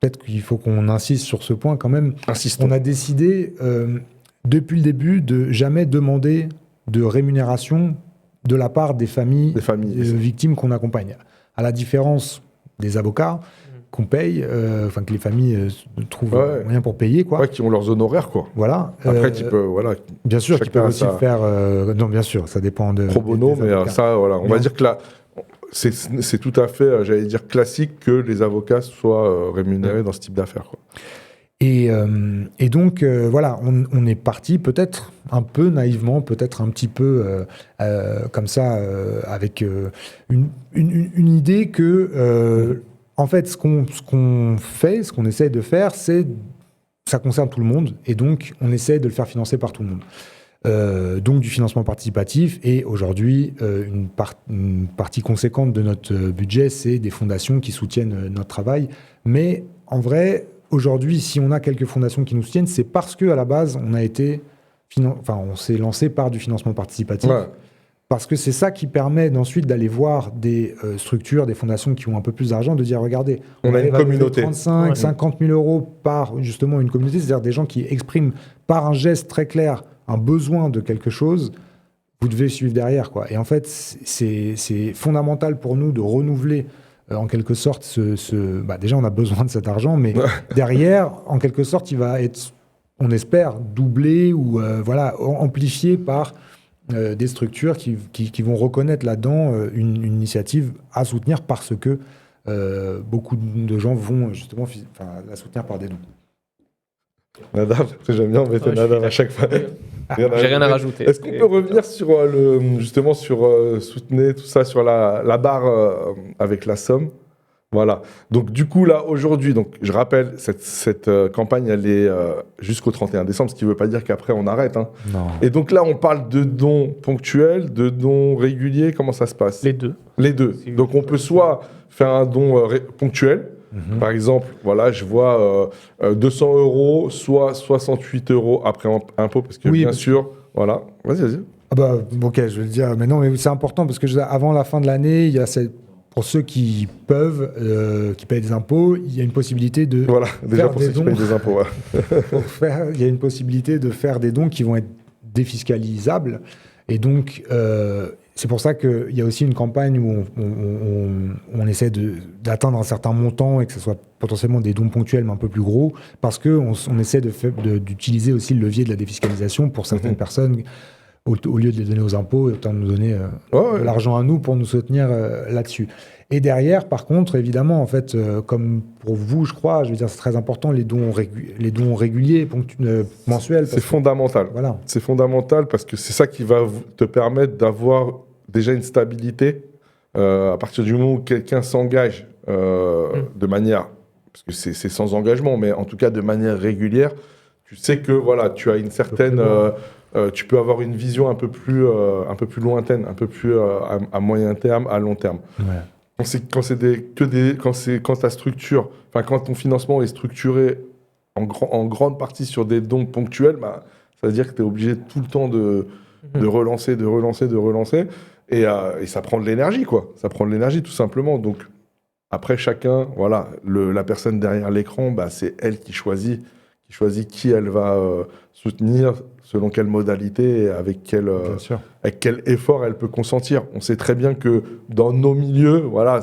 peut-être qu'il faut qu'on insiste sur ce point quand même. Insistons. On a décidé, depuis le début, de jamais demander de rémunération de la part des familles victimes qu'on accompagne. À la différence des avocats qu'on paye, que les familles trouvent moyen pour payer, quoi. Ouais, qui ont leurs honoraires, quoi. Voilà. Après, tu peux, voilà. Bien sûr, tu peux aussi faire. Non, bien sûr, ça dépend de. Pro bono, mais ça, voilà. On va dire que là, c'est tout à fait, j'allais dire, classique que les avocats soient rémunérés dans ce type d'affaires, quoi. Et donc, voilà, on est parti peut-être un peu naïvement, peut-être un petit peu comme ça, avec une idée que, en fait, ce qu'on fait, ce qu'on essaye de faire, ça concerne tout le monde, et donc on essaye de le faire financer par tout le monde. Donc du financement participatif, et aujourd'hui, une partie conséquente de notre budget, c'est des fondations qui soutiennent notre travail. Mais en vrai, aujourd'hui, si on a quelques fondations qui nous soutiennent, c'est parce qu'à la base, on s'est lancé par du financement participatif. Ouais. Parce que c'est ça qui permet ensuite d'aller voir des structures, des fondations qui ont un peu plus d'argent, de dire, regardez, on a une communauté. 35, 50 000 € par justement une communauté, c'est-à-dire des gens qui expriment par un geste très clair un besoin de quelque chose, vous devez suivre derrière, quoi. Et en fait, c'est fondamental pour nous de renouveler en quelque sorte déjà on a besoin de cet argent, mais derrière, en quelque sorte, il va être, on espère, doublé ou amplifié par des structures qui vont reconnaître là-dedans une initiative à soutenir, parce que beaucoup de gens vont justement la soutenir par des dons. Nadav, j'aime bien embêter Nadav à chaque fois. J'ai rien à rajouter. Est-ce qu'on peut revenir sur justement sur soutenir tout ça, sur la barre avec la somme? Voilà. Donc du coup là aujourd'hui, donc je rappelle, cette campagne elle est jusqu'au 31 décembre, ce qui ne veut pas dire qu'après on arrête. Hein. Non. Et donc là on parle de dons ponctuels, de dons réguliers. Comment ça se passe? Les deux. Les deux. Donc on peut soit faire un don ponctuel. Par exemple, voilà, je vois 200 €, soit 68 € après impôt, parce que bien sûr, voilà. Vas-y. Ah bah, ok, je vais le dire, mais non, mais c'est important parce que avant la fin de l'année, il y a pour ceux qui peuvent, qui payent des impôts, il y a une possibilité de déjà pour ceux qui payent des impôts. Il y a une possibilité de faire des dons qui vont être défiscalisables, et donc c'est pour ça qu'il y a aussi une campagne où on essaie d'atteindre un certain montant et que ce soit potentiellement des dons ponctuels mais un peu plus gros, parce qu'on essaie d'utiliser aussi le levier de la défiscalisation pour certaines personnes. Au lieu de les donner aux impôts, autant de nous donner de l'argent à nous pour nous soutenir là-dessus. Et derrière, par contre, évidemment, en fait, comme pour vous, je crois, je veux dire, c'est très important, les dons réguliers, mensuels. C'est fondamental. Voilà. C'est fondamental parce que c'est ça qui va te permettre d'avoir déjà une stabilité À partir du moment où quelqu'un s'engage de manière, parce que c'est sans engagement, mais en tout cas de manière régulière, tu sais que voilà, tu as une certaine, tu peux avoir une vision un peu plus lointaine, un peu plus à moyen terme, à long terme. Ouais. Quand ta structure, enfin quand ton financement est structuré en grande partie sur des dons ponctuels, bah, ça veut dire que tu es obligé tout le temps de relancer. Et ça prend de l'énergie, quoi. Ça prend de l'énergie, tout simplement. Donc, après, chacun, voilà, la personne derrière l'écran, bah, c'est elle qui choisit qui elle va soutenir, selon quelle modalité et avec quel effort elle peut consentir. On sait très bien que dans nos milieux, voilà,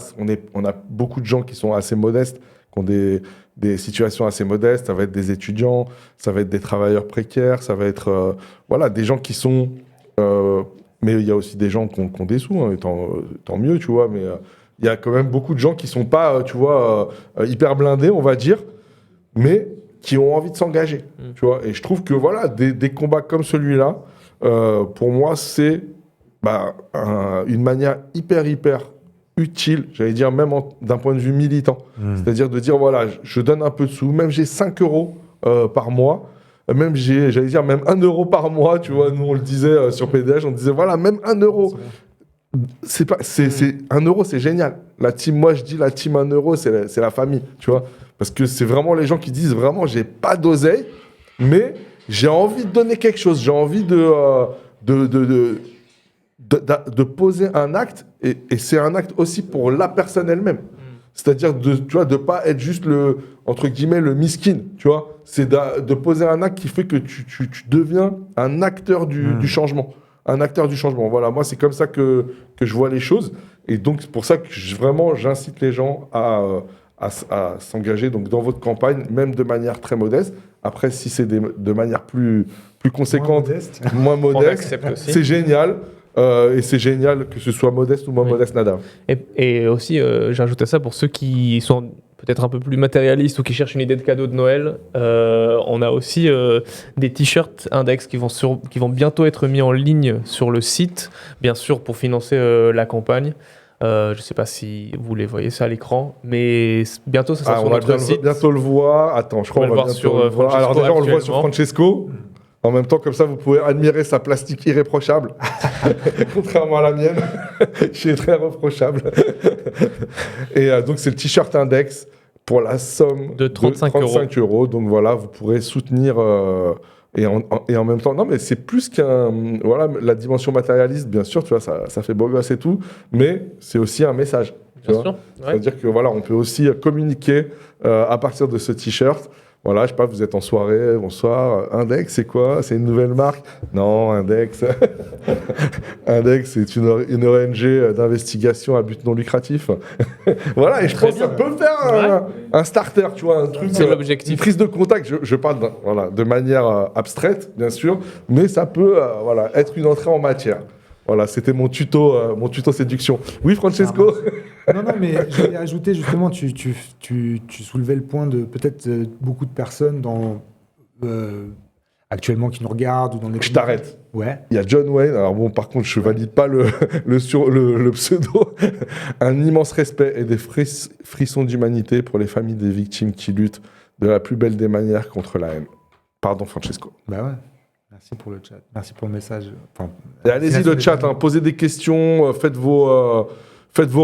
on a beaucoup de gens qui sont assez modestes, qui ont des situations assez modestes. Ça va être des étudiants, ça va être des travailleurs précaires, ça va être voilà, des gens qui sont... mais il y a aussi des gens qui ont des sous, hein, tant mieux, tu vois, mais il y a quand même beaucoup de gens qui sont pas, tu vois, hyper blindés, on va dire, mais qui ont envie de s'engager, tu vois. Et je trouve que, voilà, des combats comme celui-là, pour moi, c'est une manière hyper utile, j'allais dire même d'un point de vue militant. C'est-à-dire de dire, voilà, je donne un peu de sous, même j'ai 5 euros par mois, même j'allais dire même 1 euro par mois, tu vois, nous on le disait sur PDH, on disait voilà, même 1 euro. C'est 1 euro, c'est génial. La team, moi je dis la team 1 euro, c'est la famille, tu vois. Parce que c'est vraiment les gens qui disent vraiment, j'ai pas d'oseille, mais j'ai envie de donner quelque chose, j'ai envie de poser un acte, et c'est un acte aussi pour la personne elle-même. C'est-à-dire tu vois, de pas être juste entre guillemets, le miskin, tu vois. C'est de poser un acte qui fait que tu deviens un acteur du changement. Un acteur du changement. Voilà, moi, c'est comme ça que je vois les choses. Et donc, c'est pour ça que vraiment, j'incite les gens à s'engager donc, dans votre campagne, même de manière très modeste. Après, si c'est de manière plus conséquente, moins modeste, c'est génial. Et c'est génial que ce soit modeste ou moins modeste, Nadav. Et aussi, j'ajoute à ça, pour ceux qui sont peut-être un peu plus matérialistes ou qui cherchent une idée de cadeau de Noël, on a aussi des t-shirts index qui vont bientôt être mis en ligne sur le site, bien sûr pour financer la campagne. Je ne sais pas si vous les voyez ça à l'écran, mais bientôt ça sera sur notre site. Bientôt le voir. Attends, je crois qu'on va bientôt sur le voir. Alors déjà, on le voit sur Francesco. En même temps, comme ça, vous pouvez admirer sa plastique irréprochable. Contrairement à la mienne, qui est très reprochable. Et donc, c'est le t-shirt index pour la somme de 35 euros. Donc voilà, vous pourrez soutenir... et en même temps, non, mais c'est plus voilà, la dimension matérialiste, bien sûr, tu vois, ça fait beau gosse et tout, mais c'est aussi un message. Bien sûr. C'est-à-dire que voilà, on peut aussi communiquer à partir de ce t-shirt. Voilà, je sais pas, vous êtes en soirée, bonsoir. Index, c'est quoi? C'est une nouvelle marque? Non, Index. Index, c'est une ONG d'investigation à but non lucratif. Voilà, et je pense que ça peut faire un starter, tu vois, un truc. C'est l'objectif. Une prise de contact. Je parle de manière abstraite, bien sûr, mais ça peut être une entrée en matière. Voilà, c'était mon tuto séduction. Oui, Francesco? Non, mais je voulais ajouter justement, tu soulevais le point de peut-être beaucoup de personnes actuellement qui nous regardent ou dans les... Je t'arrête. Ouais. Il y a John Wayne. Alors bon, par contre, je valide pas le pseudo. Un immense respect et des frissons d'humanité pour les familles des victimes qui luttent de la plus belle des manières contre la haine. Pardon, Francesco. Bah ouais. Merci pour le chat. Merci pour le message. Enfin, et allez-y, le chat. Posez des questions. Faites vos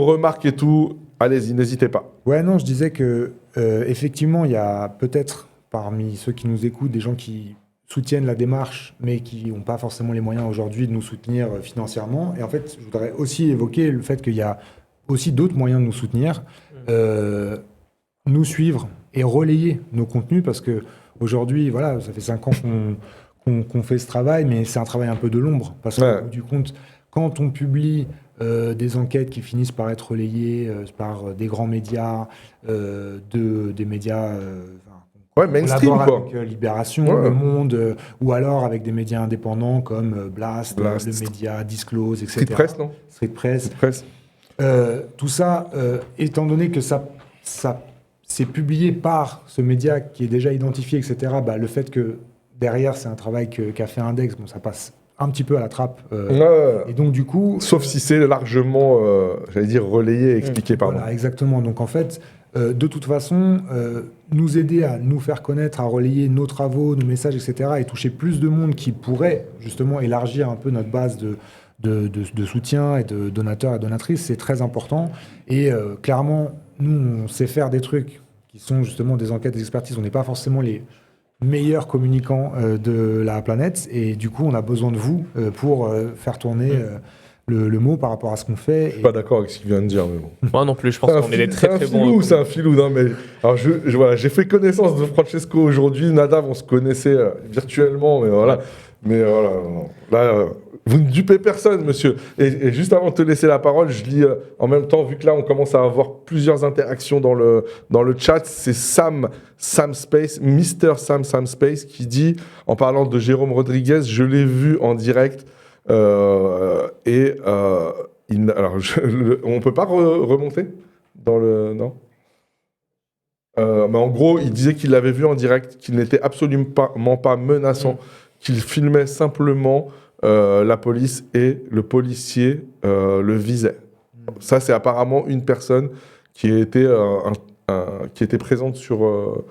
remarques et tout. Allez-y, n'hésitez pas. Ouais, non, je disais que effectivement, il y a peut-être parmi ceux qui nous écoutent des gens qui soutiennent la démarche, mais qui n'ont pas forcément les moyens aujourd'hui de nous soutenir financièrement. Et en fait, je voudrais aussi évoquer le fait qu'il y a aussi d'autres moyens de nous soutenir, nous suivre et relayer nos contenus, parce que aujourd'hui, voilà, ça fait 5 ans qu'on fait ce travail, mais c'est un travail un peu de l'ombre, parce qu'au bout du compte, quand on publie des enquêtes qui finissent par être relayées par des grands médias, des médias mainstream, quoi. Avec Libération, Le Monde, ou alors avec des médias indépendants comme Blast, le média Disclose, etc. Street Press, non? Street Press. Tout ça, étant donné que ça c'est publié par ce média qui est déjà identifié, etc., le fait que derrière, c'est un travail qu'a fait Index, bon, ça passe un petit peu à la trappe. Ouais. Et donc, du coup... Sauf si c'est largement, j'allais dire, relayé et expliqué, pardon. Voilà, exactement. Donc, en fait, de toute façon, nous aider à nous faire connaître, à relayer nos travaux, nos messages, etc., et toucher plus de monde qui pourrait, justement, élargir un peu notre base de soutien et de donateurs et donatrices, c'est très important. Et clairement, nous, on sait faire des trucs qui sont justement des enquêtes, des expertises. On n'est pas forcément les meilleurs communicants de la planète. Et du coup, on a besoin de vous pour faire tourner le mot par rapport à ce qu'on fait. Je suis pas d'accord avec ce qu'il vient de dire, mais bon. Moi non plus, je pense qu'on est des très très bons. C'est un filou, non, mais alors voilà, j'ai fait connaissance de Francesco aujourd'hui. Nadav, on se connaissait virtuellement, mais voilà. Mais voilà, non. Là, vous ne dupez personne, monsieur. Et juste avant de te laisser la parole, je lis en même temps, vu que là, on commence à avoir plusieurs interactions dans le chat, c'est Sam Space, Mister Sam Space, qui dit, en parlant de Jérôme Rodriguez, je l'ai vu en direct, alors, on peut pas remonter dans le... Non mais en gros, il disait qu'il l'avait vu en direct, qu'il n'était absolument pas menaçant, qu'il filmait simplement la police et le policier le visait. Ça, c'est apparemment une personne qui était présente sur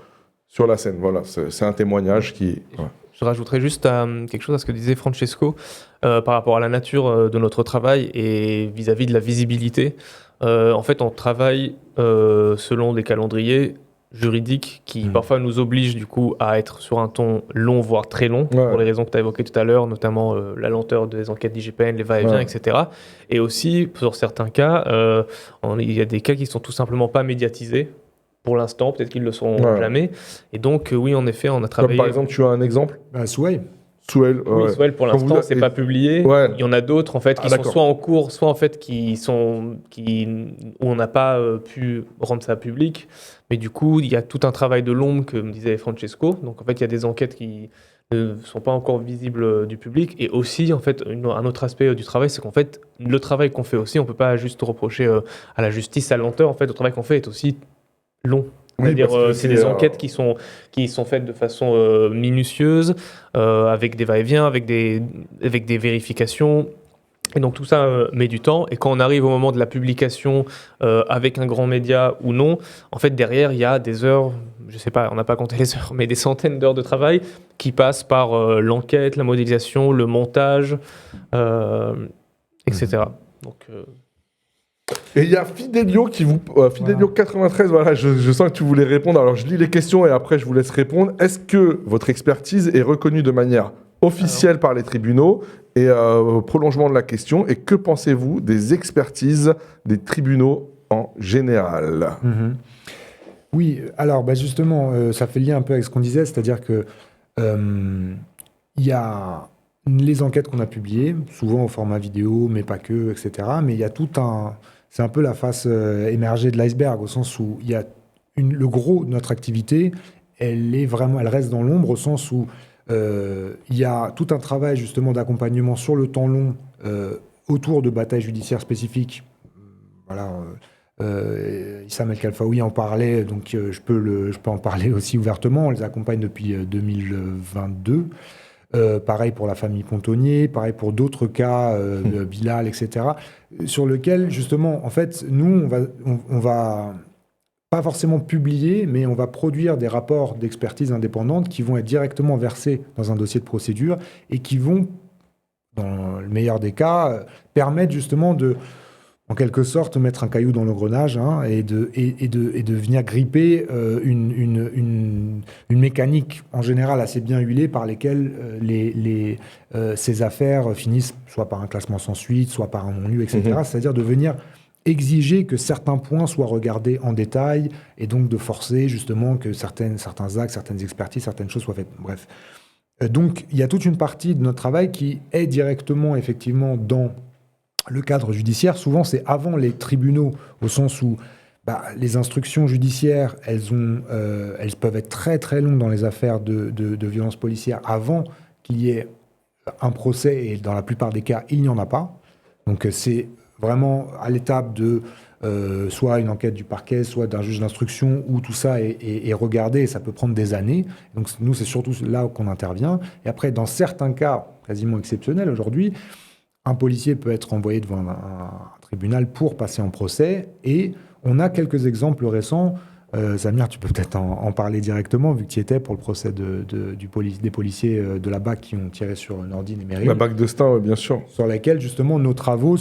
la scène. Voilà, c'est un témoignage qui... Ouais. Je rajouterais juste quelque chose à ce que disait Francesco par rapport à la nature de notre travail et vis-à-vis de la visibilité. En fait, on travaille selon des calendriers juridiques qui parfois nous obligent du coup à être sur un ton long, voire très long, pour les raisons que tu as évoquées tout à l'heure, notamment la lenteur des enquêtes d'IGPN, les va-et-vient, etc. Et aussi, sur certains cas, il y a des cas qui sont tout simplement pas médiatisés. Pour l'instant, peut-être qu'ils ne le seront jamais. Et donc, oui, en effet, on a travaillé... Comme par exemple, tu as un exemple Souhail. Souel, oui, Souel, pour l'instant, c'est pas publié. Ouais. Il y en a d'autres, en fait, qui sont soit en cours, soit, en fait, où on n'a pas pu rendre ça public. Mais du coup, il y a tout un travail de l'ombre, comme disait Francesco. Donc, en fait, il y a des enquêtes qui ne sont pas encore visibles du public. Et aussi, en fait, un autre aspect du travail, c'est qu'en fait, le travail qu'on fait aussi, on peut pas juste reprocher à la justice sa lenteur. En fait, le travail qu'on fait est aussi long. C'est-à-dire, c'est des enquêtes qui sont faites de façon minutieuse, avec des va-et-vient, avec des vérifications. Et donc tout ça met du temps. Et quand on arrive au moment de la publication avec un grand média ou non, en fait, derrière, il y a des heures, je sais pas, on n'a pas compté les heures, mais des centaines d'heures de travail qui passent par l'enquête, la modélisation, le montage, etc. Donc... Et il y a Fidelio qui vous... Fidelio 93, voilà, je sens que tu voulais répondre. Alors, je lis les questions et après, je vous laisse répondre. Est-ce que votre expertise est reconnue de manière officielle par les tribunaux? Et prolongement de la question, et que pensez-vous des expertises des tribunaux en général? Oui, alors justement, ça fait lien un peu avec ce qu'on disait, c'est-à-dire que il y a les enquêtes qu'on a publiées, souvent au format vidéo, mais pas que, etc. Mais il y a tout un... C'est un peu la face émergée de l'iceberg, au sens où il y a le gros de notre activité, elle reste dans l'ombre, au sens où il y a tout un travail justement d'accompagnement sur le temps long autour de batailles judiciaires spécifiques. Voilà, Issam El Khalfaoui en parlait, donc je peux en parler aussi ouvertement. On les accompagne depuis 2022. Pareil pour la famille Pontonnier, pareil pour d'autres cas, Bilal, etc., sur lequel, justement, en fait, nous, on va pas forcément publier, mais on va produire des rapports d'expertise indépendante qui vont être directement versés dans un dossier de procédure et qui vont, dans le meilleur des cas, permettre justement de, en quelque sorte, mettre un caillou dans l'engrenage et de venir gripper une mécanique en général assez bien huilée par lesquelles ces affaires finissent soit par un classement sans suite, soit par un non-lieu, etc. C'est-à-dire de venir exiger que certains points soient regardés en détail et donc de forcer justement que certains actes, certaines expertises, certaines choses soient faites. Bref. Donc il y a toute une partie de notre travail qui est directement effectivement dans le cadre judiciaire. Souvent c'est avant les tribunaux, au sens où les instructions judiciaires, elles peuvent être très très longues dans les affaires de violences policières avant qu'il y ait un procès, et dans la plupart des cas il n'y en a pas. Donc c'est vraiment à l'étape de soit une enquête du parquet, soit d'un juge d'instruction, où tout ça est regardé et ça peut prendre des années. Donc nous, c'est surtout là qu'on intervient. Et après, dans certains cas quasiment exceptionnels aujourd'hui, un policier peut être envoyé devant un tribunal pour passer en procès. Et on a quelques exemples récents. Samir, tu peux peut-être en parler directement, vu que tu y étais pour le procès des policiers de la BAC qui ont tiré sur Nordine et Meryl. La BAC de Stein, bien sûr. Sur laquelle, justement, nos travaux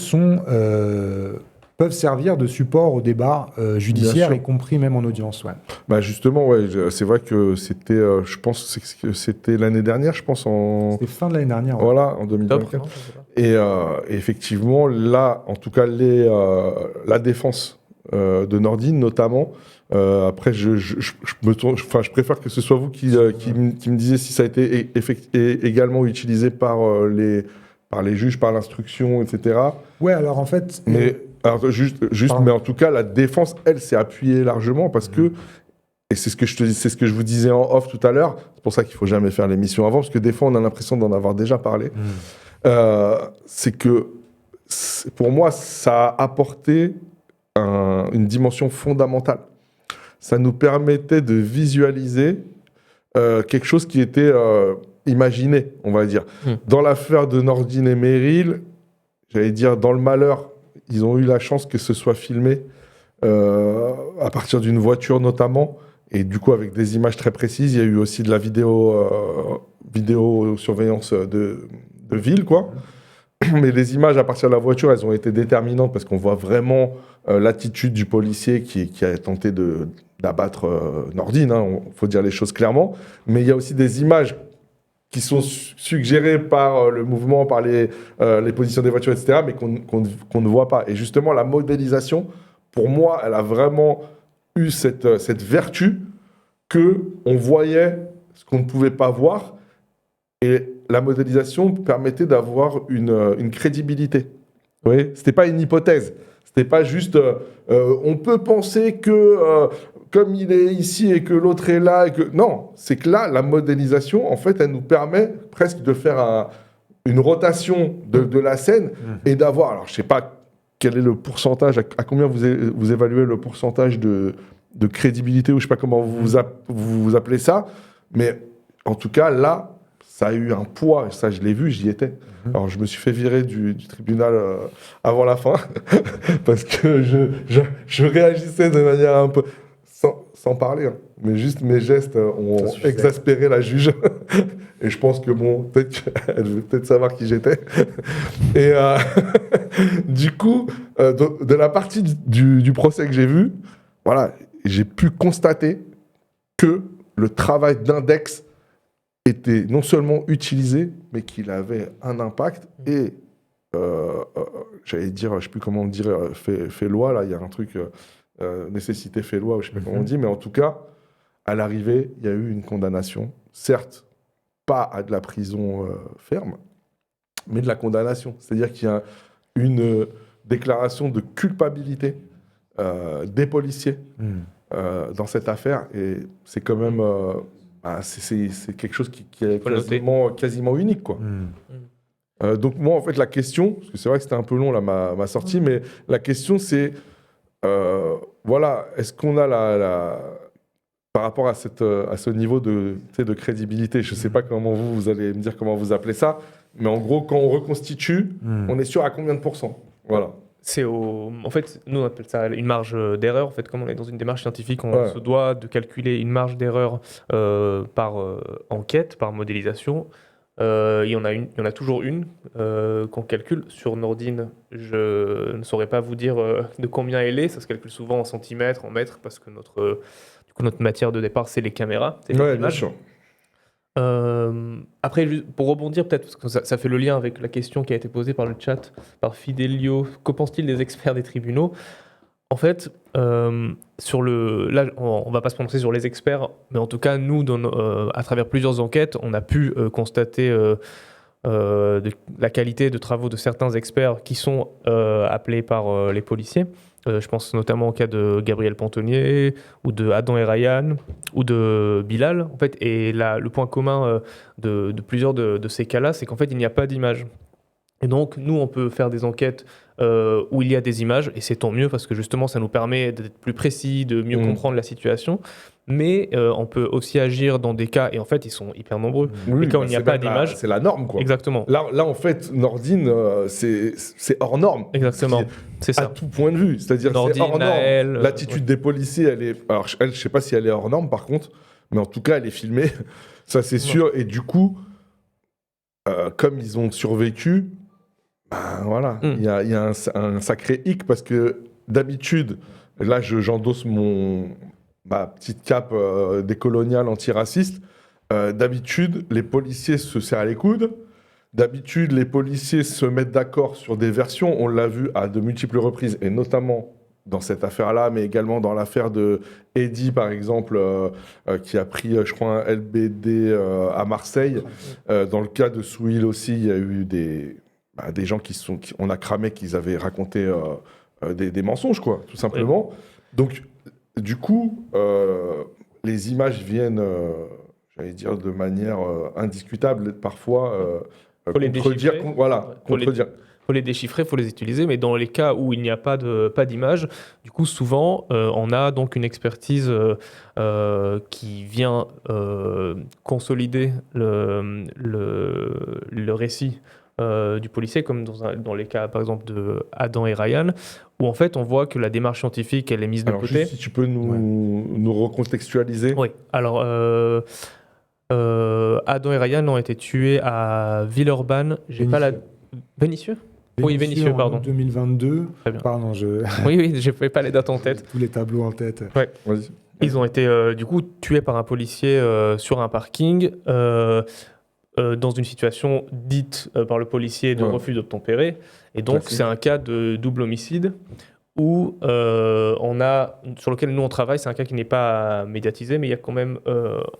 peuvent servir de support au débat judiciaire, y compris même en audience. Ouais. Bah justement, ouais, c'est vrai que c'était, je pense que c'était l'année dernière, je pense C'était fin de l'année dernière. Ouais. Voilà, en 2024. Et effectivement, là, en tout cas, la défense de Nordine, notamment. Après, je préfère que ce soit vous qui me disiez si ça a été également utilisé par les juges, par l'instruction, etc. Ouais, alors en fait. Alors, juste mais en tout cas, la défense, elle, s'est appuyée largement parce que, et c'est ce que je vous disais en off tout à l'heure, c'est pour ça qu'il faut jamais faire l'émission avant, parce que des fois, on a l'impression d'en avoir déjà parlé. C'est que, pour moi, ça a apporté une dimension fondamentale. Ça nous permettait de visualiser quelque chose qui était imaginé, on va dire. Dans l'affaire de Nordine et Meryl, j'allais dire, dans le malheur, ils ont eu la chance que ce soit filmé à partir d'une voiture notamment, et du coup avec des images très précises. Il y a eu aussi de la vidéosurveillance de ville, quoi. Mais les images à partir de la voiture, elles ont été déterminantes parce qu'on voit vraiment l'attitude du policier qui a tenté d'abattre Nordine, il faut dire les choses clairement. Mais il y a aussi des images qui sont suggérées par le mouvement, par les positions des voitures, etc., mais qu'on ne voit pas. Et justement, la modélisation, pour moi, elle a vraiment eu cette vertu qu'on voyait ce qu'on ne pouvait pas voir. Et la modélisation permettait d'avoir une crédibilité. Vous voyez, c'était pas une hypothèse. C'était pas juste on peut penser que comme il est ici et que l'autre est là, non, c'est que là, la modélisation, en fait, elle nous permet presque de faire une rotation de la scène et d'avoir, alors je sais pas quel est le pourcentage, à combien vous évaluez le pourcentage de crédibilité, ou je sais pas comment vous appelez ça, mais en tout cas, là, ça a eu un poids, ça je l'ai vu, j'y étais. Alors je me suis fait virer du tribunal avant la fin, parce que je réagissais de manière un peu... Sans parler, hein, mais juste mes gestes ont exaspéré la juge. Et je pense que bon, peut-être qu'elle veut peut-être savoir qui j'étais. Et du coup, de la partie du procès que j'ai vu, voilà, j'ai pu constater que le travail d'index était non seulement utilisé, mais qu'il avait un impact et, j'allais dire, je ne sais plus comment dire, fait loi, là, il y a un truc... nécessité fait loi, ou je ne sais pas comment on dit, mais en tout cas, à l'arrivée, il y a eu une condamnation. Certes, pas à de la prison ferme, mais de la condamnation. C'est-à-dire qu'il y a une déclaration de culpabilité des policiers dans cette affaire, et c'est quand même... c'est quelque chose qui est quasiment unique, quoi. Donc moi, en fait, la question, parce que c'est vrai que c'était un peu long, là, ma sortie, mais la question, c'est... voilà, est-ce qu'on a par rapport à ce niveau de crédibilité, je ne sais pas comment vous allez me dire comment vous appelez ça, mais en gros, quand on reconstitue, on est sûr à combien de pourcents? Voilà. En fait, nous on appelle ça une marge d'erreur. En fait, comme on est dans une démarche scientifique, on se doit de calculer une marge d'erreur par enquête, par modélisation. Il y en a toujours une qu'on calcule. Sur Nordine, je ne saurais pas vous dire de combien elle est. Ça se calcule souvent en centimètres, en mètres, parce que notre matière de départ, c'est les caméras. C'est les bien sûr. Après, pour rebondir peut-être, parce que ça fait le lien avec la question qui a été posée par le chat, par Fidelio, que pensent-ils des experts des tribunaux? En fait, là, on va pas se prononcer sur les experts, mais en tout cas, nous, à travers plusieurs enquêtes, on a pu constater la qualité de travaux de certains experts qui sont appelés par les policiers. Je pense notamment au cas de Gabriel Pontonnier, ou de Adam et Ryan, ou de Bilal. En fait, et là, le point commun de plusieurs de ces cas-là, c'est qu'en fait, il n'y a pas d'image. Et donc, nous, on peut faire des enquêtes où il y a des images, et c'est tant mieux parce que justement, ça nous permet d'être plus précis, de mieux comprendre la situation. Mais on peut aussi agir dans des cas, et en fait, ils sont hyper nombreux. Oui, les cas où il n'y a pas d'image. C'est la norme, quoi. Exactement. Là, en fait, Nordine, c'est hors norme. Exactement. C'est À ça. tout point de vue. C'est-à-dire que c'est Nordine, hors norme. Naël, L'attitude des policiers, elle est. Alors, je sais pas si elle est hors norme, par contre, mais en tout cas, elle est filmée. Ça, c'est sûr. Et du coup, comme ils ont survécu, ben voilà, il y a un sacré hic parce que d'habitude, là, j'endosse ma petite cape décoloniale antiraciste. D'habitude, les policiers se serrent les coudes. D'habitude, les policiers se mettent d'accord sur des versions. On l'a vu à de multiples reprises, et notamment dans cette affaire-là, mais également dans l'affaire de Eddy, par exemple, qui a pris, je crois, un LBD à Marseille. Dans le cas de Souil aussi, il y a eu des gens on a cramé qu'ils avaient raconté des mensonges, quoi, tout simplement. Oui. Donc, du coup, les images viennent, j'allais dire, de manière indiscutable, parfois, contredire. Contredire. Il faut les déchiffrer, il faut les utiliser, mais dans les cas où il n'y a pas d'image, du coup, souvent, on a donc une expertise qui vient consolider le récit du policier, comme dans les cas, par exemple, de Adam et Ryan, où en fait, on voit que la démarche scientifique, elle est mise de côté. Juste, si tu peux nous recontextualiser. Oui, alors... Adam et Ryan ont été tués à Villeurbanne. Vénissieux. Oui, Vénissieux, pardon. En 2022. Très bien. Pardon, Oui, je n'avais pas les dates en tête. Tous les tableaux en tête. Ouais. Vas-y. Ils ont été du coup tués par un policier sur un parking dans une situation dite par le policier de refus d'obtempérer. Et donc Classique. C'est un cas de double homicide où sur lequel nous on travaille. C'est un cas qui n'est pas médiatisé, mais il y a quand même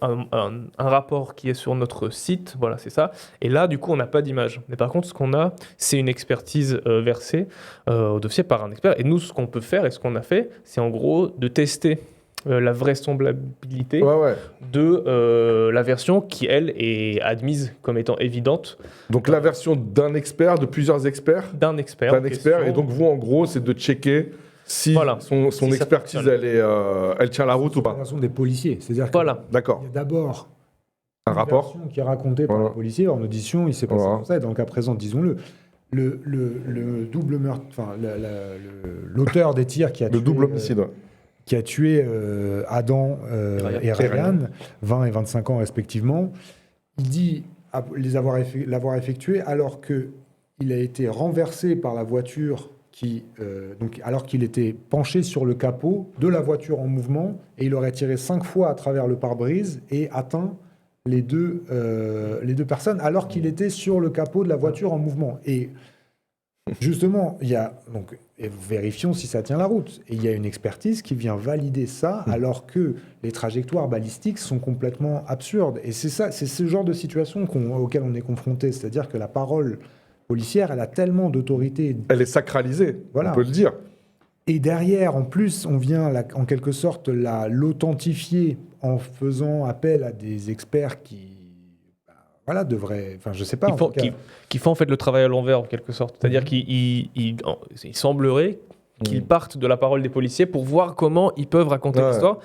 un rapport qui est sur notre site, voilà, c'est ça. Et là, du coup, on n'a pas d'image. Mais par contre, ce qu'on a, c'est une expertise versée au dossier par un expert. Et nous, ce qu'on peut faire et ce qu'on a fait, c'est en gros de tester la vraisemblabilité de la version qui, elle, est admise comme étant évidente. Donc la version d'un expert, de plusieurs experts. D'un expert. Et donc vous, en gros, c'est de checker si son expertise, elle tient la route ou pas. La version des policiers. C'est-à-dire que D'accord. il y a d'abord un rapport version qui est racontée par le policier en audition. Il s'est passé comme ça. Et dans le cas présent, disons-le, le double meurtre, enfin l'auteur des tirs qui a tué... Le double homicide, qui a tué Adam et Ryan, 20 et 25 ans respectivement, il dit l'avoir effectué alors qu'il a été renversé par la voiture, alors qu'il était penché sur le capot de la voiture en mouvement, et il aurait tiré 5 fois à travers le pare-brise et atteint les deux personnes alors qu'il était sur le capot de la voiture en mouvement. Et justement, vérifions si ça tient la route. Et il y a une expertise qui vient valider ça, alors que les trajectoires balistiques sont complètement absurdes. Et c'est ce genre de situation auquel on est confronté. C'est-à-dire que la parole policière, elle a tellement d'autorité. Elle est sacralisée, on peut le dire. Et derrière, en plus, on vient en quelque sorte l'authentifier en faisant appel à des experts qui devraient... Enfin, je sais pas. Qui font en fait le travail à l'envers, en quelque sorte. C'est-à-dire qu'il semblerait qu'ils partent de la parole des policiers pour voir comment ils peuvent raconter l'histoire.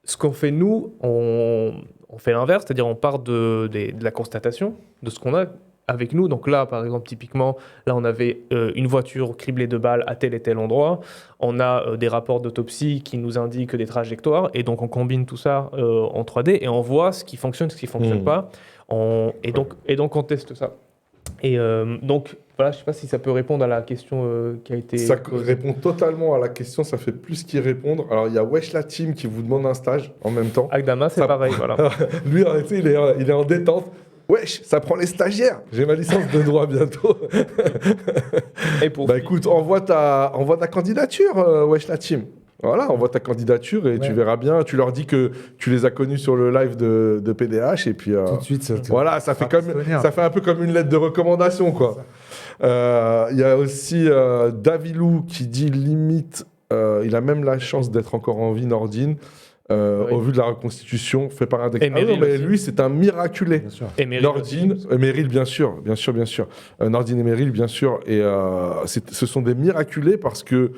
Ce qu'on fait, nous, on fait l'inverse, c'est-à-dire on part de la constatation de ce qu'on a avec nous. Donc là, par exemple, typiquement, là, on avait une voiture criblée de balles à tel et tel endroit. On a des rapports d'autopsie qui nous indiquent des trajectoires. Et donc, on combine tout ça en 3D et on voit ce qui fonctionne, ce qui ne fonctionne pas. Et donc, on teste ça. Et donc, voilà, je ne sais pas si ça peut répondre à la question qui a été Ça posée. répond totalement à la question, ça fait plus qu'y répondre. Alors, il y a Wesh la Team qui vous demande un stage en même temps. Agdama, c'est pareil, voilà. Lui, en réalité, il est en détente. Wesh, ça prend les stagiaires. J'ai ma licence de droit bientôt. Et pour écoute, envoie ta candidature, Wesh la Team. Voilà, envoie ta candidature et tu verras bien. Tu leur dis que tu les as connus sur le live de PDH et puis tout de suite, ça fait un peu comme une lettre de recommandation, quoi. Il y a aussi Davilou qui dit limite, il a même la chance d'être encore en vie, Nordine. au vu de la reconstitution fait par Index. Et Meryl mais aussi. lui, c'est un miraculé. Bien sûr. Et Meryl Nordine, aussi. Meryl, bien sûr. Nordine et Meryl, bien sûr. Et ce sont des miraculés parce que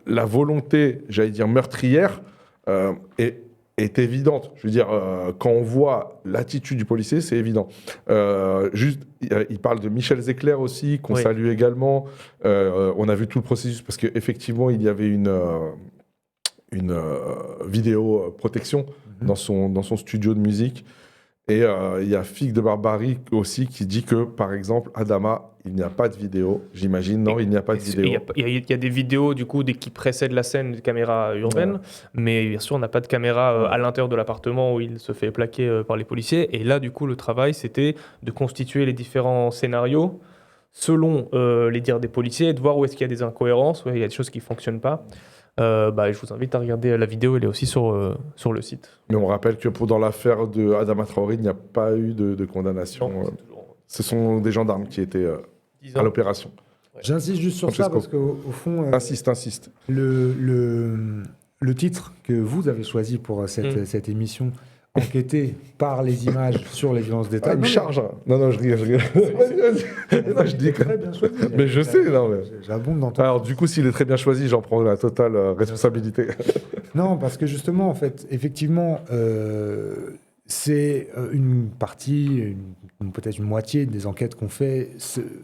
la volonté, j'allais dire meurtrière, est évidente. Je veux dire, quand on voit l'attitude du policier, c'est évident. Il parle de Michel Zecler aussi, qu'on Oui. salue également. On a vu tout le processus parce qu'effectivement, il y avait une vidéo protection dans son studio de musique. Et il y a Fig de Barbarie aussi qui dit que, par exemple, Adama, il n'y a pas de vidéo. J'imagine, non, il n'y a pas de vidéo. Il y a des vidéos du coup qui précèdent la scène de caméra urbaine, mais bien sûr on n'a pas de caméra à l'intérieur de l'appartement où il se fait plaquer par les policiers. Et là du coup le travail c'était de constituer les différents scénarios selon les dires des policiers et de voir où est-ce qu'il y a des incohérences, où il y a des choses qui ne fonctionnent pas. Je vous invite à regarder la vidéo, elle est aussi sur le site. Mais on rappelle que dans l'affaire de Adama Traoré, il n'y a pas eu de condamnation. Non, c'est toujours Ce sont des gendarmes qui étaient 10 à ans. l'opération. J'insiste juste sur ça Francesco. parce qu'au fond, Insiste. le titre que vous avez choisi pour cette émission, enquêter par les images sur les violences d'État. Il me charge. Non, je rigole. Vas-y. Non, je dis que... Très bien choisi. Mais je sais, non, mais... J'abonde dans ton... Alors, du coup, s'il est très bien choisi, j'en prends la totale responsabilité. Non, parce que justement, en fait, effectivement, c'est une partie, peut-être une moitié des enquêtes qu'on fait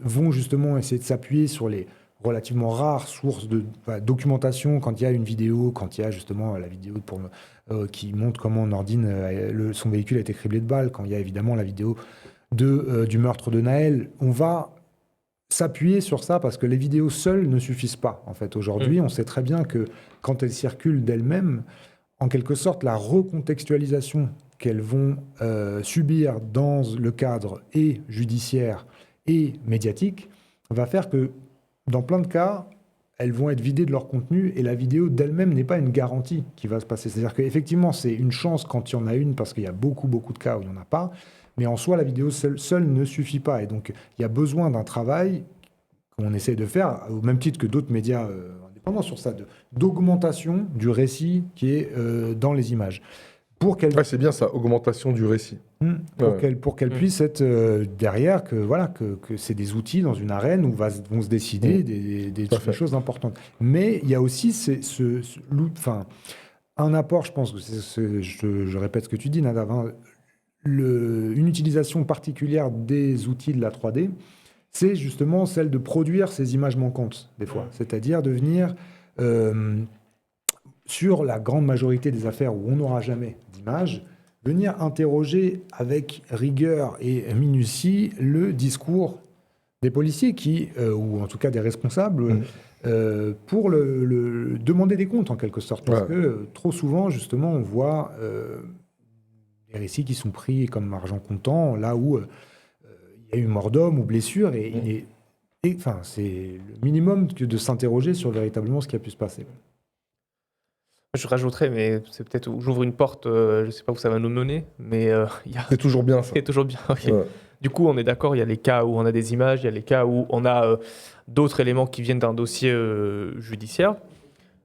vont justement essayer de s'appuyer sur les relativement rares sources de documentation quand il y a une vidéo, quand il y a justement la vidéo qui montre comment Nordine, son véhicule a été criblé de balles, quand il y a évidemment la vidéo du meurtre de Naël. On va s'appuyer sur ça parce que les vidéos seules ne suffisent pas. En fait, aujourd'hui, on sait très bien que quand elles circulent d'elles-mêmes, en quelque sorte, la recontextualisation qu'elles vont subir dans le cadre et judiciaire et médiatique va faire que, dans plein de cas, elles vont être vidées de leur contenu et la vidéo d'elle-même n'est pas une garantie qui va se passer. C'est-à-dire qu'effectivement, c'est une chance quand il y en a une parce qu'il y a beaucoup de cas où il n'y en a pas. Mais en soi, la vidéo seule ne suffit pas. Et donc, il y a besoin d'un travail qu'on essaie de faire, au même titre que d'autres médias indépendants sur ça, d'augmentation du récit qui est dans les images. C'est bien ça, augmentation du récit. Pour qu'elle puisse être derrière, que c'est des outils dans une arène où vont se décider des choses importantes. Mais il y a aussi un apport, je pense, je répète ce que tu dis, Nadav, une utilisation particulière des outils de la 3D, c'est justement celle de produire ces images manquantes, des fois. C'est-à-dire de venir, sur la grande majorité des affaires où on n'aura jamais d'images, venir interroger avec rigueur et minutie le discours des policiers ou en tout cas des responsables, pour demander des comptes, en quelque sorte. Parce que trop souvent, justement, on voit des récits qui sont pris comme argent comptant, là où il y a eu mort d'homme ou blessure, c'est le minimum de s'interroger sur véritablement ce qui a pu se passer. Je rajouterais, mais c'est peut-être où j'ouvre une porte, je ne sais pas où ça va nous mener, mais c'est toujours bien ça. C'est toujours bien, okay. Du coup, on est d'accord, il y a les cas où on a des images, il y a les cas où on a d'autres éléments qui viennent d'un dossier judiciaire,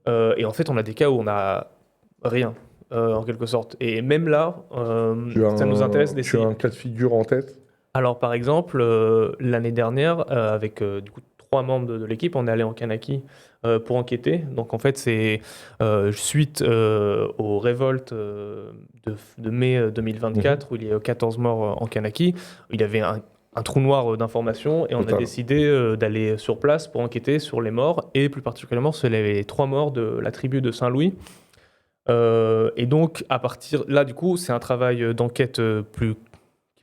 et en fait, on a des cas où on n'a rien, en quelque sorte. Et même là, ça nous intéresse d'essayer. Tu as un cas de figure en tête ? Alors, par exemple, l'année dernière, avec du coup 3 membres de l'équipe, on est allé en Kanaki pour enquêter. Donc, en fait, c'est suite aux révoltes de mai 2024, où il y a eu 14 morts en Kanaki. Il y avait un trou noir d'informations et on a décidé d'aller sur place pour enquêter sur les morts et plus particulièrement sur les 3 morts de la tribu de Saint-Louis. Et donc, à partir là, du coup, c'est un travail d'enquête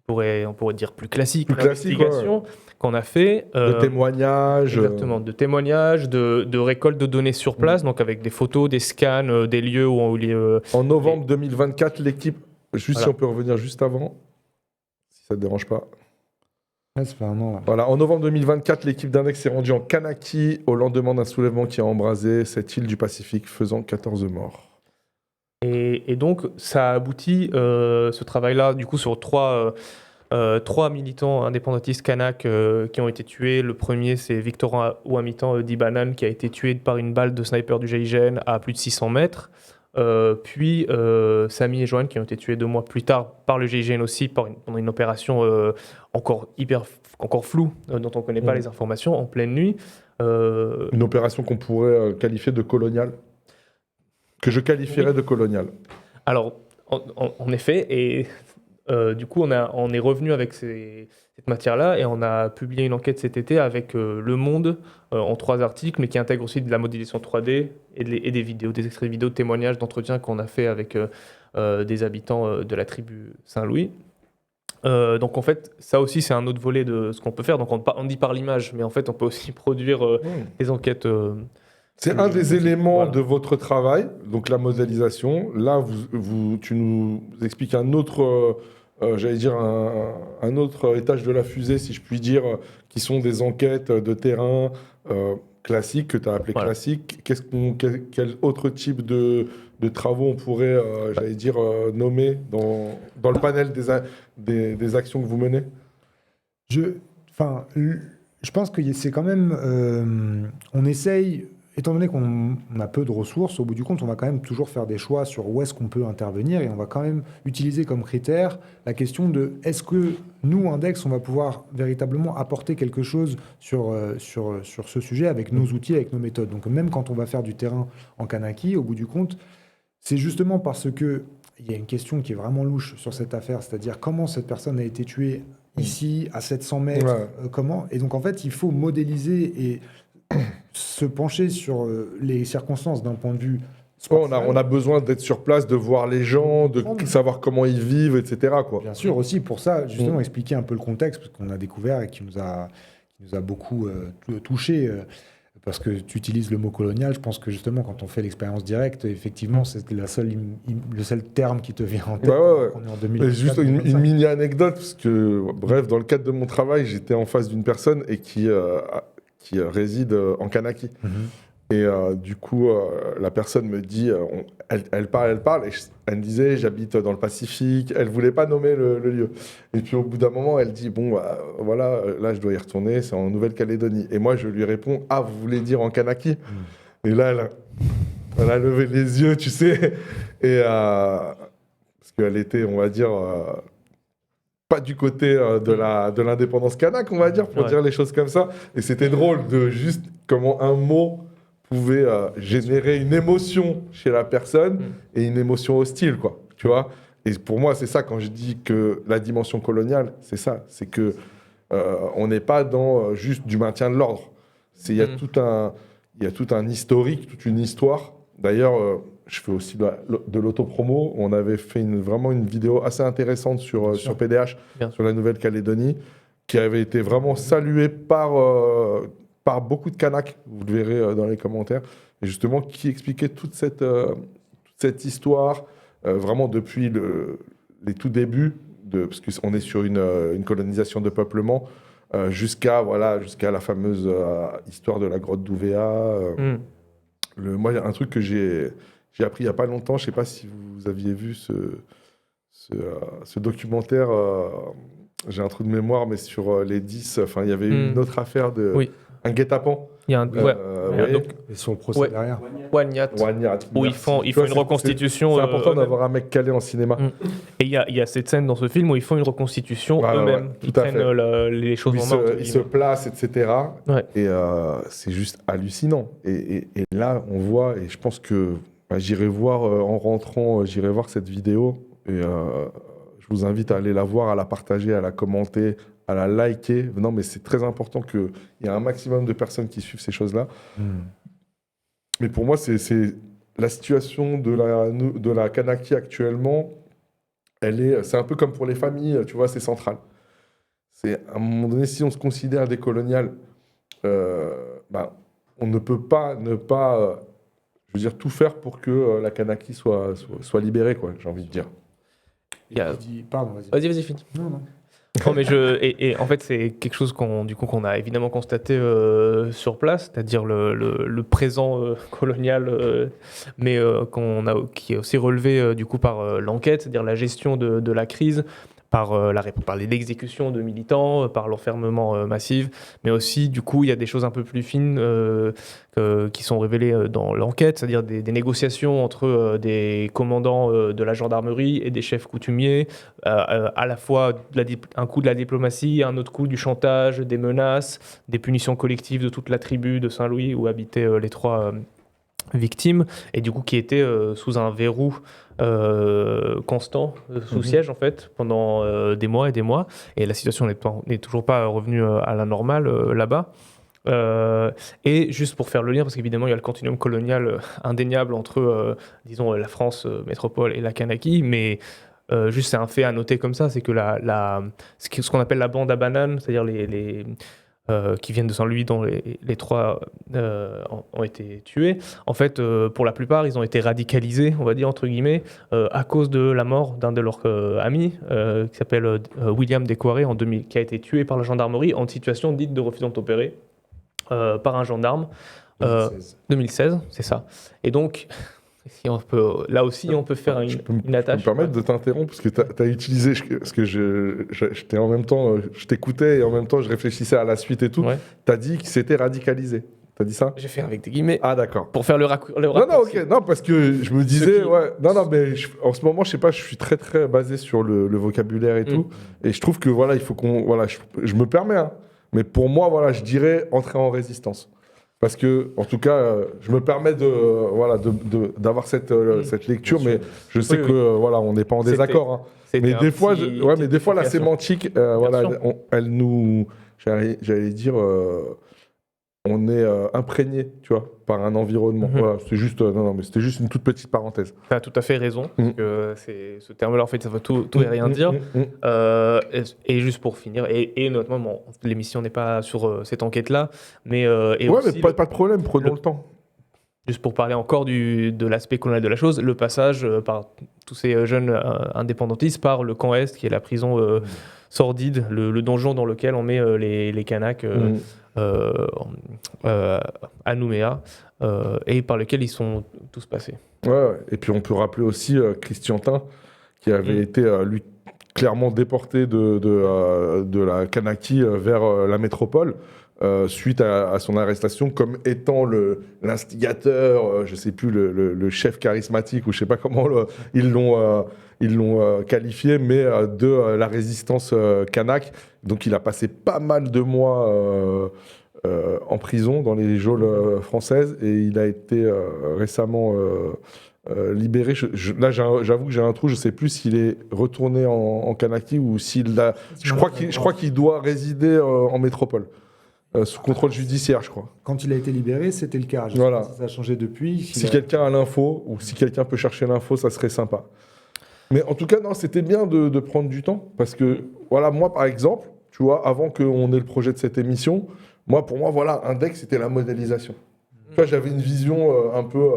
on pourrait dire plus classique, d'investigation qu'on a fait. De témoignages. Exactement, de témoignages, de récolte de données sur place, donc avec des photos, des scans, des lieux où on... En novembre 2024, l'équipe, si on peut revenir juste avant, si ça ne te dérange pas. Ouais, ça fait un an, là. Voilà, en novembre 2024, l'équipe d'Index s'est rendue en Kanaki au lendemain d'un soulèvement qui a embrasé cette île du Pacifique, faisant 14 morts. Et donc, ça a abouti, ce travail-là, du coup, sur 3 militants indépendantistes kanak qui ont été tués. Le premier, c'est Victorin Ouamitan Dibanan, qui a été tué par une balle de sniper du GIGN à plus de 600 mètres. puis Samy et Joanne qui ont été tués 2 mois plus tard par le GIGN aussi pendant une opération encore floue dont on ne connaît pas les informations en pleine nuit. Une opération qu'on pourrait qualifier de coloniale, que je qualifierais de coloniale. Alors, en effet, et du coup, on est revenu avec cette matière-là et on a publié une enquête cet été avec Le Monde en 3 articles, mais qui intègre aussi de la modélisation 3D et des vidéos, des extraits de vidéos, de témoignages, d'entretiens qu'on a fait avec des habitants de la tribu Saint-Louis. Donc en fait, ça aussi, c'est un autre volet de ce qu'on peut faire. Donc on dit par l'image, mais en fait, on peut aussi produire des enquêtes. C'est un des éléments voilà. de votre travail, donc la modélisation. Là, tu nous expliques un autre, j'allais dire un autre étage de la fusée, si je puis dire, qui sont des enquêtes de terrain classiques, que tu as appelé classiques. Quel autre type de travaux on pourrait, j'allais dire, nommer dans le panel des actions que vous menez? Je pense que c'est quand même... on essaye... Étant donné qu'on a peu de ressources, au bout du compte, on va quand même toujours faire des choix sur où est-ce qu'on peut intervenir et on va quand même utiliser comme critère la question de est-ce que nous, Index, on va pouvoir véritablement apporter quelque chose sur ce sujet avec nos outils, avec nos méthodes. Donc même quand on va faire du terrain en Kanaki, au bout du compte, c'est justement parce que il y a une question qui est vraiment louche sur cette affaire, c'est-à-dire comment cette personne a été tuée ici, à 700 mètres, comment. Et donc en fait, il faut modéliser et se pencher sur les circonstances d'un point de vue spatial. On a besoin d'être sur place, de voir les gens, de savoir comment ils vivent, etc. quoi. Bien sûr, aussi pour ça, justement, expliquer un peu le contexte, parce qu'on a découvert et qui nous a beaucoup touché, parce que tu utilises le mot colonial. Je pense que justement, quand on fait l'expérience directe, effectivement, c'est le seul terme qui te vient en tête. On est en 2024, juste une mini anecdote, parce que, bref, dans le cadre de mon travail, j'étais en face d'une personne et qui réside en Kanaki. Et du coup, la personne me dit, elle parle, et elle me disait, j'habite dans le Pacifique, elle voulait pas nommer le lieu. Et puis au bout d'un moment, elle dit, bon, voilà, là je dois y retourner, c'est en Nouvelle-Calédonie. Et moi je lui réponds, ah, vous voulez dire en Kanaki? Et là, elle a levé les yeux, tu sais, et parce qu'elle était, on va dire, pas du côté de l'indépendance kanak, on va dire, pour dire les choses comme ça. Et c'était drôle de juste comment un mot pouvait générer une émotion chez la personne et une émotion hostile, quoi. Tu vois? Et pour moi, c'est ça, quand je dis que la dimension coloniale, c'est ça. C'est que on n'est pas dans juste du maintien de l'ordre. Il y a tout un historique, toute une histoire. D'ailleurs, je fais aussi de l'autopromo. On avait fait vraiment une vidéo assez intéressante sur PDH, sur la Nouvelle-Calédonie, qui avait été vraiment saluée par beaucoup de Kanaks, vous le verrez dans les commentaires, et justement qui expliquait toute cette histoire, vraiment depuis les tout débuts, parce qu'on est sur une colonisation de peuplement, jusqu'à la fameuse histoire de la grotte d'Ouvéa. Moi, un truc que j'ai appris il n'y a pas longtemps, je ne sais pas si vous aviez vu ce documentaire, j'ai un trou de mémoire, mais sur les 10, il y avait une autre affaire un guet-apens. Il y a un et sur le procès derrière. Wagnat, où ils font une reconstitution. C'est important d'avoir un mec calé en cinéma. Et il y a cette scène dans ce film où ils font une reconstitution eux-mêmes. Ils prennent les choses en main. Ils se placent, etc. Et c'est juste hallucinant. Et là, on voit, et je pense que j'irai voir en rentrant, j'irai voir cette vidéo. Et je vous invite à aller la voir, à la partager, à la commenter, à la liker. Non, mais c'est très important qu'il y ait un maximum de personnes qui suivent ces choses-là. Mais pour moi, c'est la situation de la Kanaki actuellement, c'est un peu comme pour les familles, tu vois, c'est central. C'est à un moment donné, si on se considère décolonial, on ne peut pas ne pas, je veux dire, tout faire pour que la Kanaki soit libérée, quoi, j'ai envie de dire. Pardon, vas-y. Vas-y, finis. Non, mais et en fait, c'est quelque chose qu'on a évidemment constaté sur place, c'est-à-dire le présent colonial, mais qui est aussi relevé du coup par l'enquête, c'est-à-dire la gestion de la crise par l'exécution de militants, par l'enfermement massif, mais aussi, du coup, il y a des choses un peu plus fines qui sont révélées dans l'enquête, c'est-à-dire des négociations entre des commandants de la gendarmerie et des chefs coutumiers, à la fois un coup de la diplomatie, un autre coup du chantage, des menaces, des punitions collectives de toute la tribu de Saint-Louis où habitaient les 3 victimes, et du coup qui étaient sous un verrou constant, sous siège en fait, pendant des mois et des mois, et la situation n'est toujours pas revenue à la normale là-bas. Et juste pour faire le lien, parce qu'évidemment il y a le continuum colonial indéniable entre, disons, la France métropole et la Kanaki, mais juste c'est un fait à noter comme ça, c'est que ce qu'on appelle la bande à bananes, c'est-à-dire qui viennent de Saint-Louis, dont les 3 ont été tués. En fait, pour la plupart, ils ont été radicalisés, on va dire, entre guillemets, à cause de la mort d'un de leurs amis, qui s'appelle William Descoiré, qui a été tué par la gendarmerie en situation dite de refus d'obtempérer par un gendarme. 2016, c'est ça. Et donc, si on peut, là aussi, on peut faire une attache. Je peux me permettre de t'interrompre parce que tu as utilisé, parce que j'étais en même temps, je t'écoutais et en même temps je réfléchissais à la suite et tout. Ouais. Tu as dit que c'était radicalisé. Tu as dit ça? J'ai fait avec des guillemets. Ah d'accord. Pour faire le raccourci. Non, ok. Non, parce que je me disais, Non, mais en ce moment, je sais pas, je suis très, très basé sur le vocabulaire et tout. Et je trouve que, voilà, il faut qu'on. Voilà, je me permets, hein. Mais pour moi, voilà, je dirais entrer en résistance. Parce que, en tout cas, je me permets d'avoir cette lecture, mais je sais que, voilà, on n'est pas en désaccord. Hein. Mais des fois, la sémantique, voilà, elle nous. J'allais dire. On est imprégné, tu vois, par un environnement. Voilà, c'est juste, mais c'était juste une toute petite parenthèse. Tu as tout à fait raison, parce que ce terme-là, en fait, ça veut tout et rien dire. Et juste pour finir, et notamment, l'émission n'est pas sur cette enquête-là, mais... mais pas de problème, prenons le temps. Juste pour parler encore de l'aspect colonial de la chose, le passage par tous ces jeunes indépendantistes par le camp Est, qui est la prison sordide, le donjon dans lequel on met les Kanaks à Nouméa, et par lequel ils sont tous passés. Ouais. Et puis on peut rappeler aussi Christiantin, qui avait été, lui, clairement déporté de la Kanaki vers la métropole. Suite à son arrestation comme étant l'instigateur, je ne sais plus, le chef charismatique, ou je ne sais pas comment ils l'ont qualifié, mais de la résistance kanak. Donc il a passé pas mal de mois en prison dans les geôles françaises, et il a été récemment libéré. Là, j'avoue que j'ai un trou, je ne sais plus s'il est retourné en Kanaki ou s'il a... Je crois qu'il doit résider en métropole. Sous contrôle judiciaire, je crois. Quand il a été libéré, c'était le cas. Je sais pas si ça a changé depuis. Si quelqu'un a l'info, ou si quelqu'un peut chercher l'info, ça serait sympa. Mais en tout cas, non, c'était bien de prendre du temps. Parce que, voilà, moi, par exemple, tu vois, avant qu'on ait le projet de cette émission, pour moi, voilà, Index, c'était la modélisation. Tu vois, j'avais une vision un peu...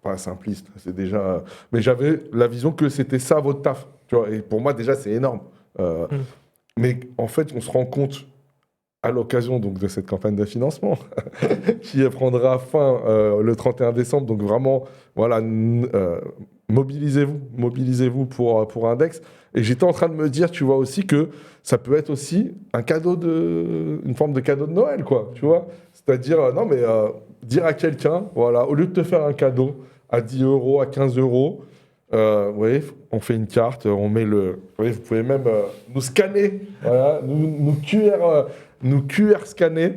pas simpliste, c'est déjà... mais j'avais la vision que c'était ça, votre taf. Tu vois, et pour moi, déjà, c'est énorme. Mais en fait, on se rend compte... à l'occasion donc de cette campagne de financement qui prendra fin le 31 décembre. Donc vraiment, voilà, mobilisez-vous pour Index. Et j'étais en train de me dire, tu vois, aussi que ça peut être aussi un cadeau une forme de cadeau de Noël, quoi, tu vois. C'est-à-dire, dire à quelqu'un, voilà, au lieu de te faire un cadeau à 10 €, à 15 €, on fait une carte, on met vous pouvez même nous scanner, voilà, nous QR scanner,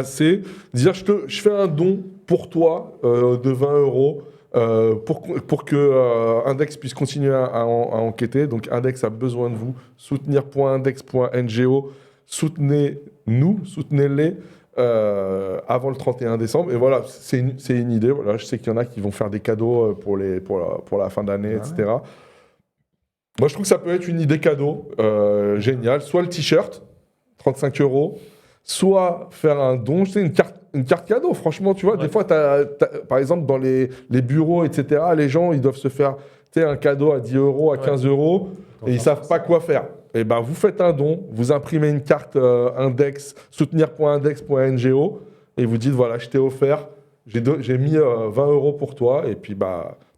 c'est dire je fais un don pour toi de 20 € pour que Index puisse continuer à enquêter. Donc Index a besoin de vous. Soutenir.index.ngo. Soutenez-nous, soutenez-les avant le 31 décembre. Et voilà, c'est une idée. Voilà, je sais qu'il y en a qui vont faire des cadeaux pour la fin d'année, etc. Ouais. Moi, je trouve que ça peut être une idée cadeau géniale. Soit le t-shirt, 35 €, soit faire un don, une carte cadeau, franchement, tu vois. Ouais. Des fois, par exemple, dans les bureaux, etc., les gens, ils doivent se faire un cadeau à 10 €, à 15 €, et ils ne savent pas quoi faire. Et ben, vous faites un don, vous imprimez une carte Index, soutenir.index.ngo, et vous dites, voilà, je t'ai offert, j'ai mis 20 € pour toi, et puis,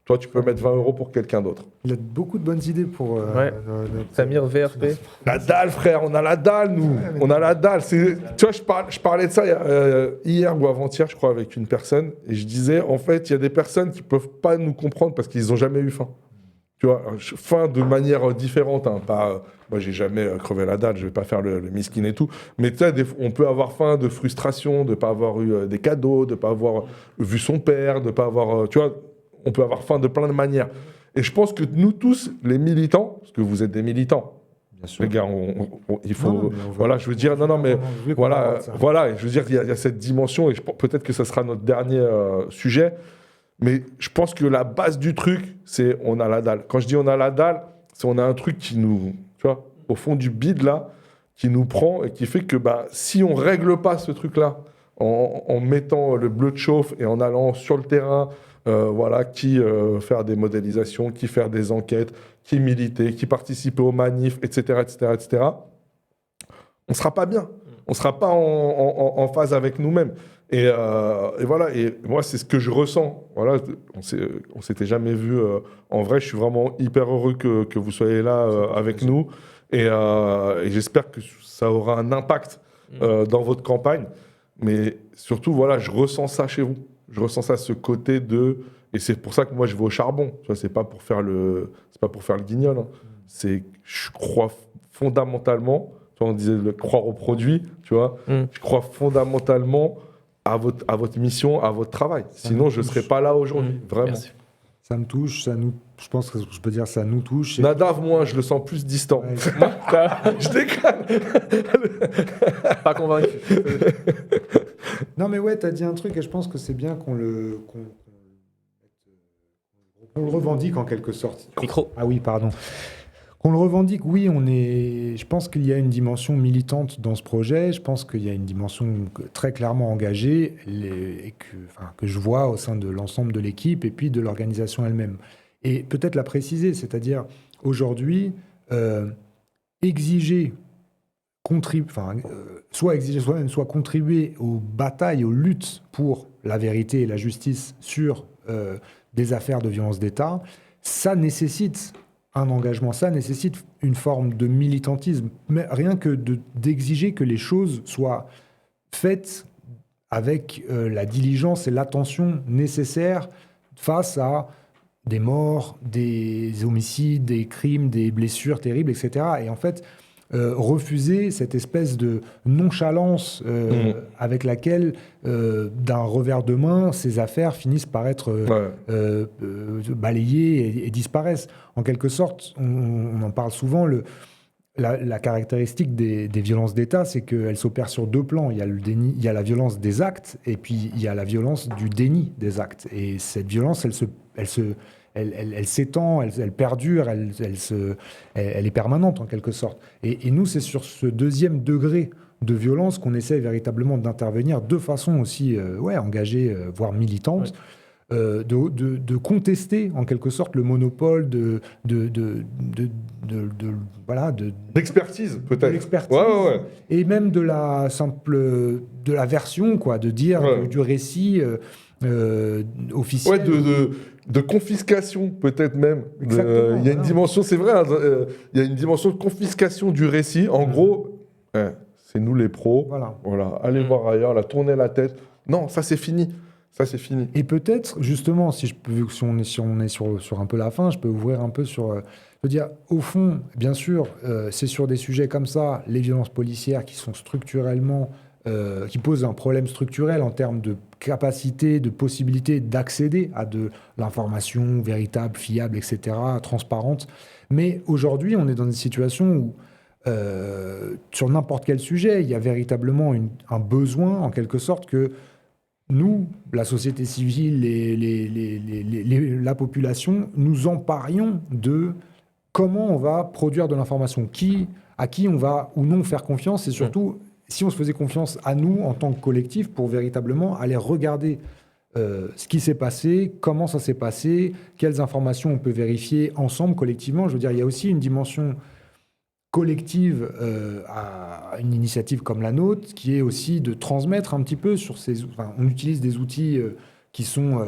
Toi, tu peux mettre 20 € pour quelqu'un d'autre. Il a beaucoup de bonnes idées pour... Ouais. notre- Samir, VRP. La dalle, frère, on a la dalle, nous. mais- On a la dalle. Tu vois, je parlais de ça hier ou avant-hier, je crois, avec une personne. Et je disais, en fait, il y a des personnes qui ne peuvent pas nous comprendre parce qu'ils n'ont jamais eu faim. Tu vois, faim de manière différente. Hein, pas, moi, j'ai jamais crevé la dalle, je ne vais pas faire le miskin et tout. Mais tu sais, on peut avoir faim de frustration, de ne pas avoir eu des cadeaux, de ne pas avoir vu son père, de ne pas avoir... tu vois, on peut avoir faim de plein de manières. Et je pense que nous tous, les militants, parce que vous êtes des militants, Bien sûr. les gars, il faut... Non, mais on va- voilà, je veux dire, non, mais... Je voulais qu'on Voilà, parle de ça. voilà, et je veux dire qu'il y a cette dimension, et peut-être que ça sera notre dernier sujet, mais je pense que la base du truc, c'est on a la dalle. Quand je dis on a la dalle, c'est on a un truc qui nous, tu vois, au fond du bide là, qui nous prend et qui fait que bah, si on règle pas ce truc-là, en mettant le bleu de chauffe et en allant sur le terrain, voilà, qui faire des modélisations, qui faire des enquêtes, qui militer, qui participer aux manifs, etc., on sera pas bien. On sera pas en phase avec nous-mêmes. Et voilà, et moi, c'est ce que je ressens. Voilà, on s'était jamais vu. En vrai, je suis vraiment hyper heureux que vous soyez là avec nous. Et j'espère que ça aura un impact dans votre campagne. Mais surtout, voilà, je ressens ça chez vous. Je ressens ça, ce côté de... Et c'est pour ça que moi, je vais au charbon. Tu vois, c'est pas pour faire le guignol. Hein. C'est, je crois fondamentalement, tu vois, on disait de croire au produit, tu vois. Je crois fondamentalement à votre mission, à votre travail. Sinon, je ne serais pas là aujourd'hui, vraiment. Merci. Ça me touche, ça nous... Je pense que je peux dire ça nous touche. Et- Nadav, moi, je le sens plus distant. Ouais, Je déconne. Pas convaincu. Non, mais ouais, t'as dit un truc et je pense que c'est bien qu'on le revendique en quelque sorte. Micro. Ah oui, pardon. Qu'on le revendique, oui, je pense qu'il y a une dimension militante dans ce projet. Je pense qu'il y a une dimension très clairement engagée et que je vois au sein de l'ensemble de l'équipe et puis de l'organisation elle-même. Et peut-être la préciser, c'est-à-dire aujourd'hui, exiger, soit exiger soi-même, soit contribuer aux batailles, aux luttes pour la vérité et la justice sur des affaires de violence d'État, ça nécessite un engagement, ça nécessite une forme de militantisme, mais rien que d'exiger que les choses soient faites avec la diligence et l'attention nécessaires face à des morts, des homicides, des crimes, des blessures terribles, etc. Et en fait, refuser cette espèce de nonchalance avec laquelle, d'un revers de main, ces affaires finissent par être balayées et disparaissent. En quelque sorte, on en parle souvent, la caractéristique des violences d'État, c'est qu'elles s'opèrent sur deux plans. Il y a le déni, il y a la violence des actes, et puis il y a la violence du déni des actes. Et cette violence, elle s'étend, elle perdure, elle est permanente en quelque sorte. Et nous, c'est sur ce deuxième degré de violence qu'on essaie véritablement d'intervenir de façon aussi engagée, voire militante, de contester en quelque sorte le monopole d'expertise, peut-être. de l'expertise Ouais. et même de la version, quoi, de dire du récit officiel. Ouais, de confiscation, peut-être même. Exactement, Il y a une dimension, c'est vrai, il y a une dimension de confiscation du récit. En gros, c'est nous les pros. Voilà. Allez voir ailleurs, la tourner la tête. Non, ça c'est fini. Ça c'est fini. Et peut-être, justement, si on est sur un peu la fin, je peux ouvrir un peu sur... je veux dire, au fond, bien sûr, c'est sur des sujets comme ça, les violences policières qui sont structurellement... qui posent un problème structurel en termes de capacité, de possibilité d'accéder à de l'information véritable, fiable, etc., transparente. Mais aujourd'hui, on est dans une situation où, sur n'importe quel sujet, il y a véritablement un besoin, en quelque sorte, que nous, la société civile, la population, nous emparions de comment on va produire de l'information, à qui on va ou non faire confiance, et surtout... si on se faisait confiance à nous en tant que collectif pour véritablement aller regarder ce qui s'est passé, comment ça s'est passé, quelles informations on peut vérifier ensemble, collectivement. Je veux dire, il y a aussi une dimension collective à une initiative comme la nôtre, qui est aussi de transmettre un petit peu sur on utilise des outils qui sont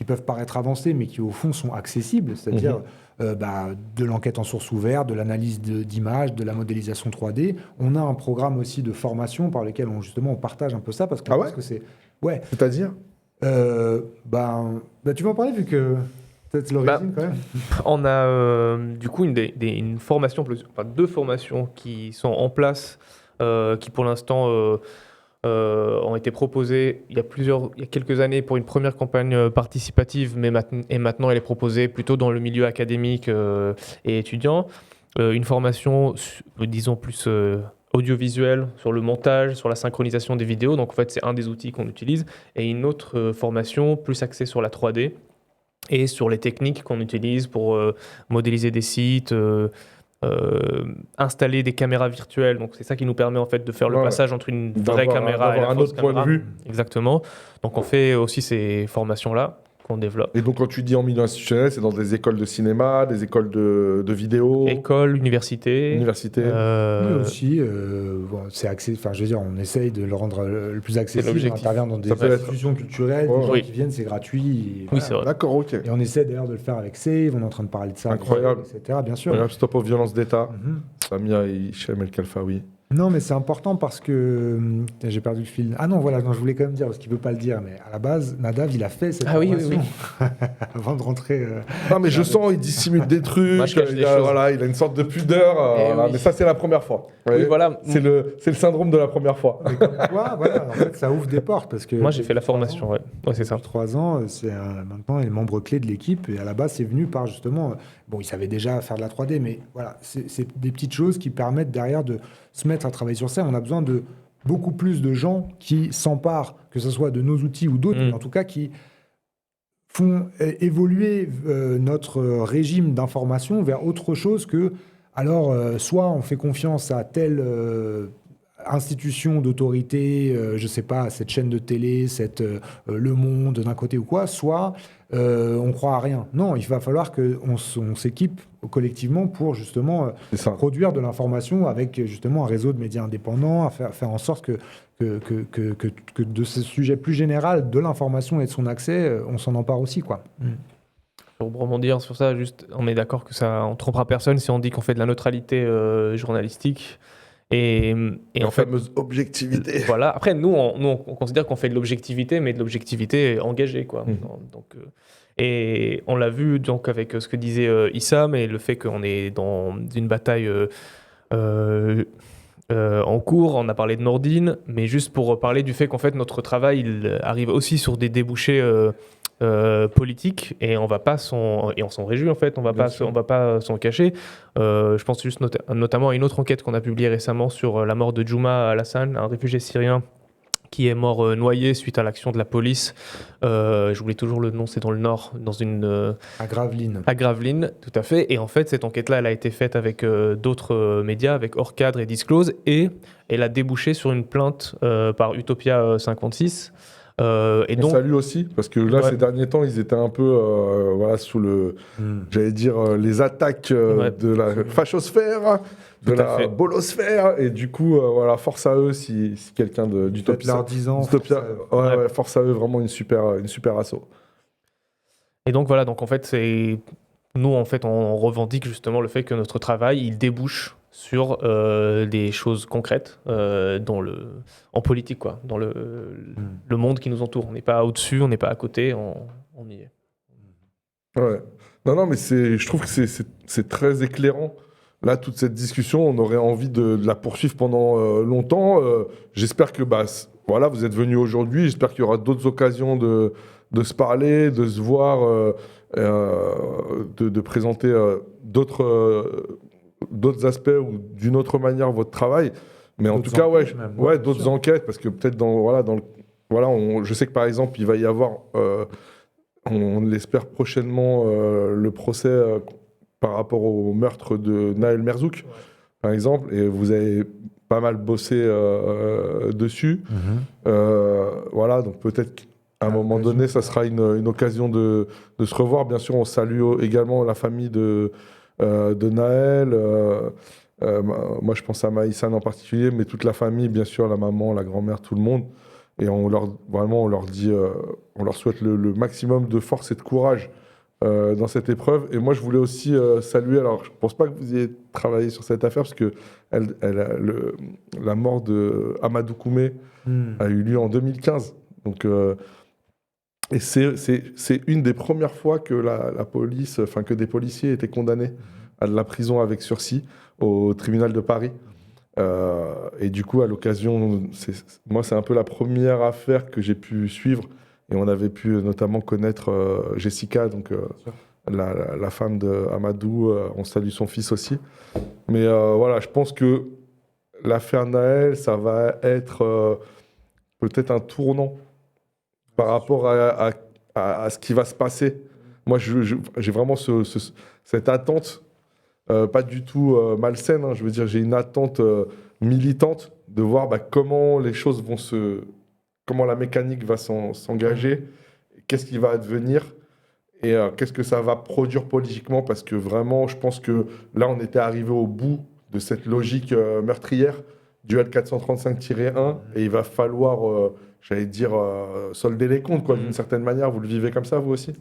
qui peuvent paraître avancées, mais qui au fond sont accessibles, c'est-à-dire de l'enquête en source ouverte, de l'analyse d'images, de la modélisation 3D. On a un programme aussi de formation par lequel on partage un peu ça, parce qu'on pense que c'est... Ouais. C'est-à-dire tu vas en parler vu que peut-être l'origine quand même. On a du coup une formation, deux formations qui sont en place, qui pour l'instant ont été proposées il y a quelques années pour une première campagne participative, mais maintenant elle est proposée plutôt dans le milieu académique et étudiant. Une formation, disons, plus audiovisuelle sur le montage, sur la synchronisation des vidéos, donc en fait c'est un des outils qu'on utilise, et une autre formation plus axée sur la 3D et sur les techniques qu'on utilise pour modéliser des sites, installer des caméras virtuelles. Donc c'est ça qui nous permet en fait de faire le passage entre une vraie caméra et un autre point de vue. Exactement. Donc on fait aussi ces formations-là qu'on développe. Et donc quand tu dis en milieu institutionnel, c'est dans des écoles de cinéma, des écoles de vidéo, École, université. université. Oui, aussi, c'est accès. Enfin, je veux dire, on essaye de le rendre le plus accessible. On intervient dans des institutions culturelles, des gens qui viennent, c'est gratuit. Oui, c'est vrai. D'accord, ok. Et on essaie d'ailleurs de le faire avec Save, on est en train de parler de ça. Incroyable. Etc. Bien sûr. Incroyable, Stop aux violences d'État. Mm-hmm. Samia Hichem El Khalfaoui. Non, mais c'est important parce que j'ai perdu le fil. Ah non, voilà, non, je voulais quand même dire, parce qu'il ne veut pas le dire, mais à la base, Nadav, il a fait cette formation avant de rentrer. Non, mais je sens, il dissimule des trucs. Moi, je cache des choses. Voilà, il a une sorte de pudeur. Mais ça, c'est la première fois. Oui, voilà. C'est le syndrome de la première fois. Mais comme quoi, voilà, en fait, ça ouvre des portes. Parce que moi, j'ai fait la formation, ouais, c'est ça. 3 ans, c'est maintenant il est membre clé de l'équipe. Et à la base, c'est venu par justement. Bon, il savait déjà faire de la 3D, mais voilà, c'est des petites choses qui permettent derrière de se mettre à travailler sur ça. On a besoin de beaucoup plus de gens qui s'emparent, que ce soit de nos outils ou d'autres, mais en tout cas qui font évoluer notre régime d'information vers autre chose que, alors, soit on fait confiance à telle institution d'autorité, je sais pas, cette chaîne de télé, Le Monde d'un côté ou quoi, soit on croit à rien. Non, il va falloir qu'on s'équipe collectivement pour justement produire de l'information avec justement un réseau de médias indépendants, à faire en sorte que de ce sujet plus général de l'information et de son accès, on s'en empare aussi, quoi. Pour rebondir sur ça, juste, on est d'accord que ça ne trompera personne si on dit qu'on fait de la neutralité journalistique. Et la en fait, fameuse objectivité. Voilà. Après, nous, on considère qu'on fait de l'objectivité, mais de l'objectivité engagée, quoi. Donc, et on l'a vu donc avec ce que disait Issam et le fait qu'on est dans une bataille en cours. On a parlé de Nordine, mais juste pour parler du fait qu'en fait notre travail il arrive aussi sur des débouchés politiques et on s'en réjouit en fait. On va pas s'en cacher. Je pense juste notamment à une autre enquête qu'on a publiée récemment sur la mort de Juma Alassane, un réfugié syrien qui est mort noyé suite à l'action de la police. J'oublie toujours le nom, c'est dans le nord, dans une... à Gravelines. À Gravelines, tout à fait. Et en fait, cette enquête-là, elle a été faite avec d'autres médias, avec Hors-Cadre et Disclose, et elle a débouché sur une plainte par Utopia 56. Et on salue aussi, parce que là, ces derniers temps, ils étaient un peu sous le... J'allais dire, les attaques de la fachosphère, de la bolosphère, et du coup, force à eux si quelqu'un d'Utopia... leur 10 ans. Force à eux, vraiment une super asso. Et donc voilà, donc en fait, nous, en fait, on revendique justement le fait que notre travail, il débouche sur des choses concrètes en politique, quoi, dans le monde qui nous entoure. On n'est pas au-dessus, on n'est pas à côté, on y est. Ouais. Non, mais je trouve que c'est très éclairant. Là, toute cette discussion, on aurait envie de la poursuivre pendant longtemps. J'espère que vous êtes venus aujourd'hui. J'espère qu'il y aura d'autres occasions de se parler, de se voir, de présenter d'autres aspects ou d'une autre manière votre travail. Mais en tout cas, d'autres enquêtes, parce que peut-être je sais que par exemple, il va y avoir, on l'espère prochainement, le procès par rapport au meurtre de Naël Merzouk, par exemple, et vous avez pas mal bossé dessus. Donc peut-être qu'à un moment donné, ça sera une occasion de se revoir. Bien sûr, on salue également la famille de Naël. Moi, je pense à Maïsane en particulier, mais toute la famille, bien sûr, la maman, la grand-mère, tout le monde. Et on leur dit, on leur souhaite le maximum de force et de courage dans cette épreuve. Et moi, je voulais aussi saluer, alors je ne pense pas que vous ayez travaillé sur cette affaire, parce que la mort de Amadou Koumé a eu lieu en 2015. Donc, et c'est une des premières fois que la police, enfin que des policiers étaient condamnés à de la prison avec sursis au tribunal de Paris. Et du coup, à l'occasion, moi, c'est un peu la première affaire que j'ai pu suivre. Et on avait pu notamment connaître Jessica, donc la femme de Amadou. On salue son fils aussi. Mais voilà, je pense que l'affaire Nahel, ça va être peut-être un tournant par rapport à ce qui va se passer. Moi, j'ai vraiment cette attente, pas du tout malsaine, hein, je veux dire, j'ai une attente militante de voir comment les choses vont comment la mécanique va s'engager, qu'est-ce qui va advenir et qu'est-ce que ça va produire politiquement, parce que vraiment, je pense que là, on était arrivé au bout de cette logique meurtrière du L435-1 et il va falloir, j'allais dire, solder les comptes, quoi, d'une certaine manière. Vous le vivez comme ça, vous aussi ?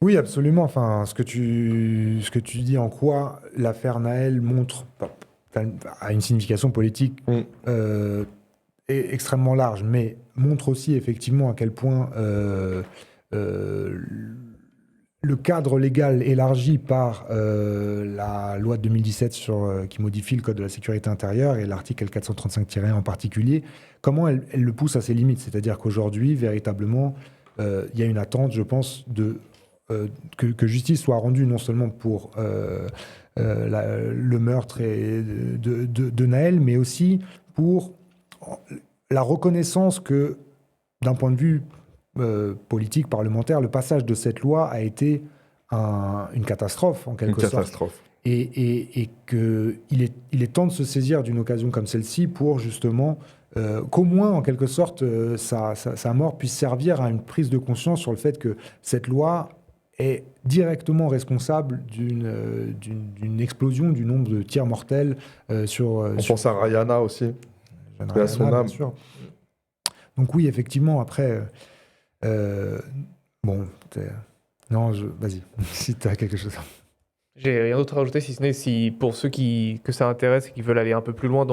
Oui, absolument. Enfin, ce que tu dis, en quoi l'affaire Nahel montre a une signification politique extrêmement large, mais montre aussi effectivement à quel point le cadre légal élargi par la loi de 2017 qui modifie le code de la sécurité intérieure et l'article L435-1 en particulier, comment elle le pousse à ses limites. C'est-à-dire qu'aujourd'hui, véritablement, il y a une attente, je pense, que justice soit rendue non seulement pour le meurtre de Nahel, mais aussi pour la reconnaissance que, d'un point de vue politique, parlementaire, le passage de cette loi a été une catastrophe, en quelque sorte. Une catastrophe. Et qu'il est temps de se saisir d'une occasion comme celle-ci pour justement qu'au moins, en quelque sorte, sa mort puisse servir à une prise de conscience sur le fait que cette loi est directement responsable d'une explosion du nombre de tirs mortels On pense à Rayana aussi, et à son âme. Bien sûr. Donc oui, effectivement, après... vas-y, si tu as quelque chose. J'ai rien d'autre à rajouter, si ce n'est pour ceux que ça intéresse et qui veulent aller un peu plus loin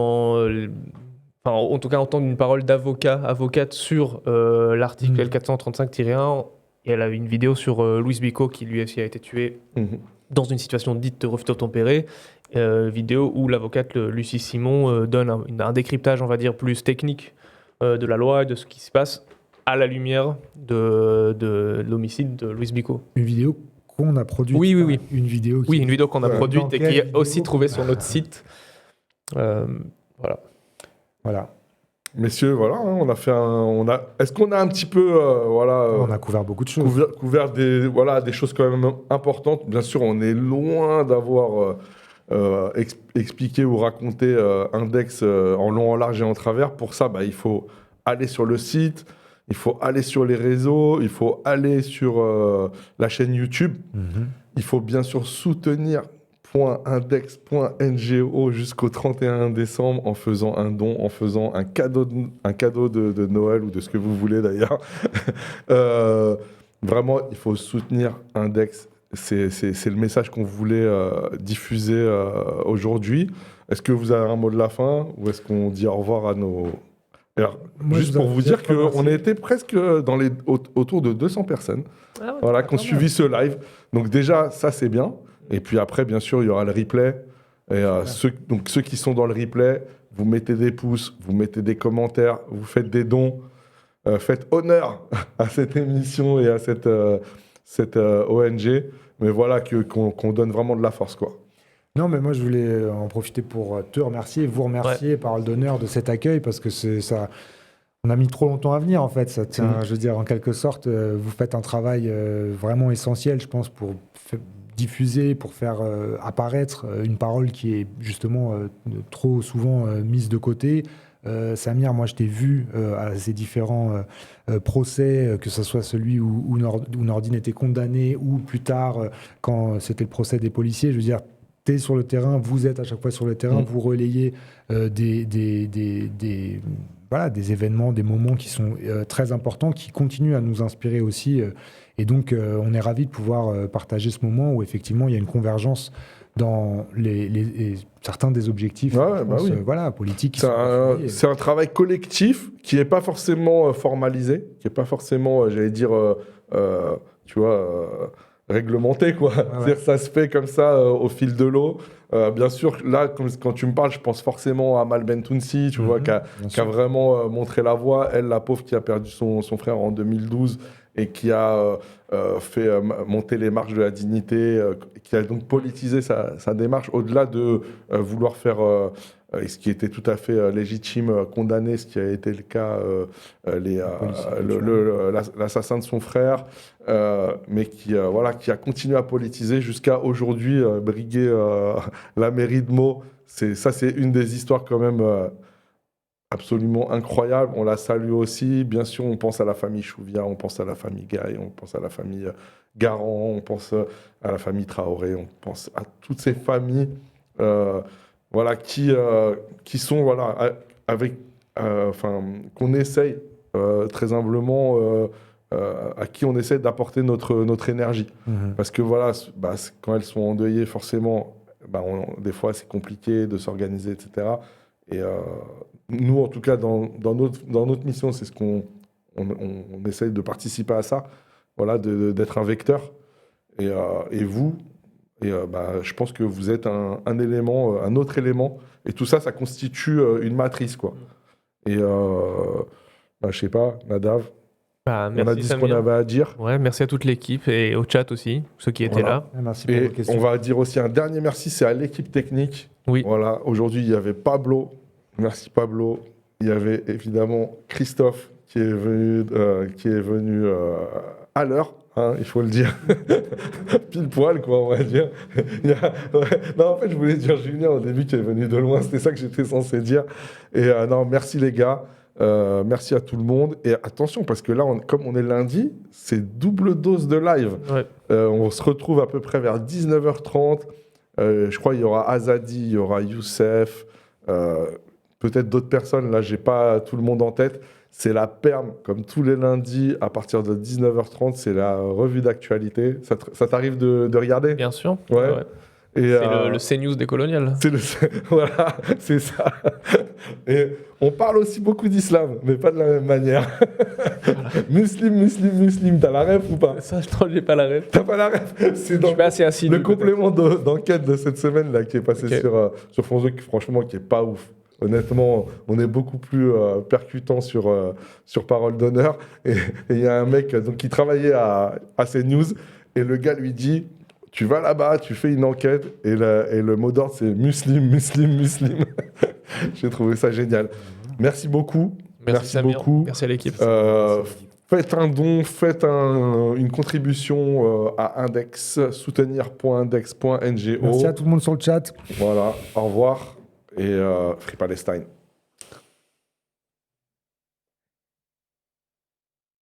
en tout cas entendre une parole avocate sur l'article L435-1. Et elle a une vidéo sur Luis Bico qui lui aussi a été tué dans une situation dite de refus d'obtempérer. Vidéo où l'avocate Lucie Simon donne un décryptage, on va dire, plus technique de la loi et de ce qui se passe à la lumière de l'homicide de Luis Bico. Une vidéo qu'on a produite. Oui. Une vidéo qu'on a produite et qui est aussi trouvée sur notre site. Voilà. Messieurs, voilà, on a fait Est-ce qu'on a un petit peu, on a couvert beaucoup de choses. Couvert des choses quand même importantes. Bien sûr, on est loin d'avoir expliqué ou raconté Index en long, en large et en travers. Pour ça, il faut aller sur le site, il faut aller sur les réseaux, il faut aller sur la chaîne YouTube. Il faut bien sûr soutenir .index.ngo jusqu'au 31 décembre en faisant un don, en faisant un cadeau de Noël ou de ce que vous voulez d'ailleurs. Vraiment, il faut soutenir Index. C'est le message qu'on voulait diffuser aujourd'hui. Est-ce que vous avez un mot de la fin ou est-ce qu'on dit au revoir à nos... Alors, juste pour vous dire qu'on était presque autour de 200 personnes qui ont suivi ce live. Donc déjà, ça c'est bien. Et puis après, bien sûr, il y aura le replay. Et ceux qui sont dans le replay, vous mettez des pouces, vous mettez des commentaires, vous faites des dons. Faites honneur à cette émission et à cette ONG. Mais voilà, qu'on donne vraiment de la force, quoi. Non, mais moi, je voulais en profiter pour te remercier, vous remercier, parole d'honneur de cet accueil, parce que ça... On a mis trop longtemps à venir, en fait. Ça tient, je veux dire, en quelque sorte, vous faites un travail vraiment essentiel, je pense, pour diffuser, pour faire apparaître une parole qui est justement trop souvent mise de côté. Samir, moi je t'ai vu à ces différents procès, que ce soit celui où Nordine était condamné ou plus tard quand c'était le procès des policiers. Je veux dire, t'es sur le terrain, vous êtes à chaque fois sur le terrain, vous relayez voilà, des événements, des moments qui sont très importants, qui continuent à nous inspirer aussi. Et donc, on est ravis de pouvoir partager ce moment où effectivement, il y a une convergence dans certains des objectifs Ouais, bah oui. voilà, politiques. Qui C'est un travail collectif qui n'est pas forcément formalisé, qui n'est pas forcément, j'allais dire, tu vois, réglementé, quoi. C'est-à-dire que ça se fait comme ça au fil de l'eau. Bien sûr, là, quand tu me parles, je pense forcément à Mal Bentounsi, tu vois, qui a vraiment montré la voie. Elle, la pauvre qui a perdu son frère en 2012 et qui a fait monter les marches de la dignité, qui a donc politisé sa démarche au-delà de vouloir faire, ce qui était tout à fait légitime, condamner ce qui a été le cas, l'assassin de son frère, mais qui a continué à politiser jusqu'à aujourd'hui briguer la mairie de Meaux. C'est une des histoires quand même absolument incroyable. On la salue aussi. Bien sûr, on pense à la famille Chouvia, on pense à la famille Gaye, on pense à la famille Garand, on pense à la famille Traoré, on pense à toutes ces familles qui sont qu'on essaye très humblement, à qui on essaie d'apporter notre énergie. Parce que quand elles sont endeuillées, forcément, des fois c'est compliqué de s'organiser, etc. Et nous, en tout cas, dans notre mission, c'est ce qu'on essaye de participer à ça, voilà, d'être un vecteur. Et vous, je pense que vous êtes un élément, un autre élément. Et tout ça, ça constitue une matrice, quoi. Et je sais pas, Nadav, on a dit ce qu'on avait à dire. Ouais, merci à toute l'équipe et au chat aussi, ceux qui étaient là. Merci pour Et vos questions. on va dire aussi un dernier merci, c'est à l'équipe technique. Oui. Voilà, aujourd'hui, il y avait Pablo. Merci Pablo. Il y avait évidemment Christophe qui est venu à l'heure, hein, il faut le dire. Pile poil, quoi, on va dire. Non, en fait, je voulais dire Julien au début qui est venu de loin, c'était ça que j'étais censé dire. Et non, merci les gars. Merci à tout le monde. Et attention, parce que là, comme on est lundi, c'est double dose de live. Ouais. On se retrouve à peu près vers 19h30. Je crois qu'il y aura Azadi, il y aura Youssef, peut-être d'autres personnes. Là, j'ai pas tout le monde en tête. C'est la perme, comme tous les lundis, à partir de 19h30. C'est la revue d'actualité. Ça t'arrive de regarder ? Bien sûr. Ouais. Et c'est le CNews des coloniales. Voilà, c'est ça. Et on parle aussi beaucoup d'islam, mais pas de la même manière. Voilà. Muslim, t'as la ref ou pas ? Ça, je crois que j'ai pas la ref. T'as pas la ref ? C'est dans je suis pas assez assidu, le complément d'enquête de cette semaine là, qui est passé sur Fonzo, qui franchement qui est pas ouf. Honnêtement, on est beaucoup plus percutant sur Parole d'honneur. Et il y a un mec qui travaillait à CNews, et le gars lui dit... Tu vas là-bas, tu fais une enquête, et le mot d'ordre, c'est muslim. J'ai trouvé ça génial. Merci beaucoup. Merci beaucoup. Merci à l'équipe. Faites un don, faites une contribution à Index, soutenir.index.ngo. Merci à tout le monde sur le chat. Voilà, au revoir, et Free Palestine.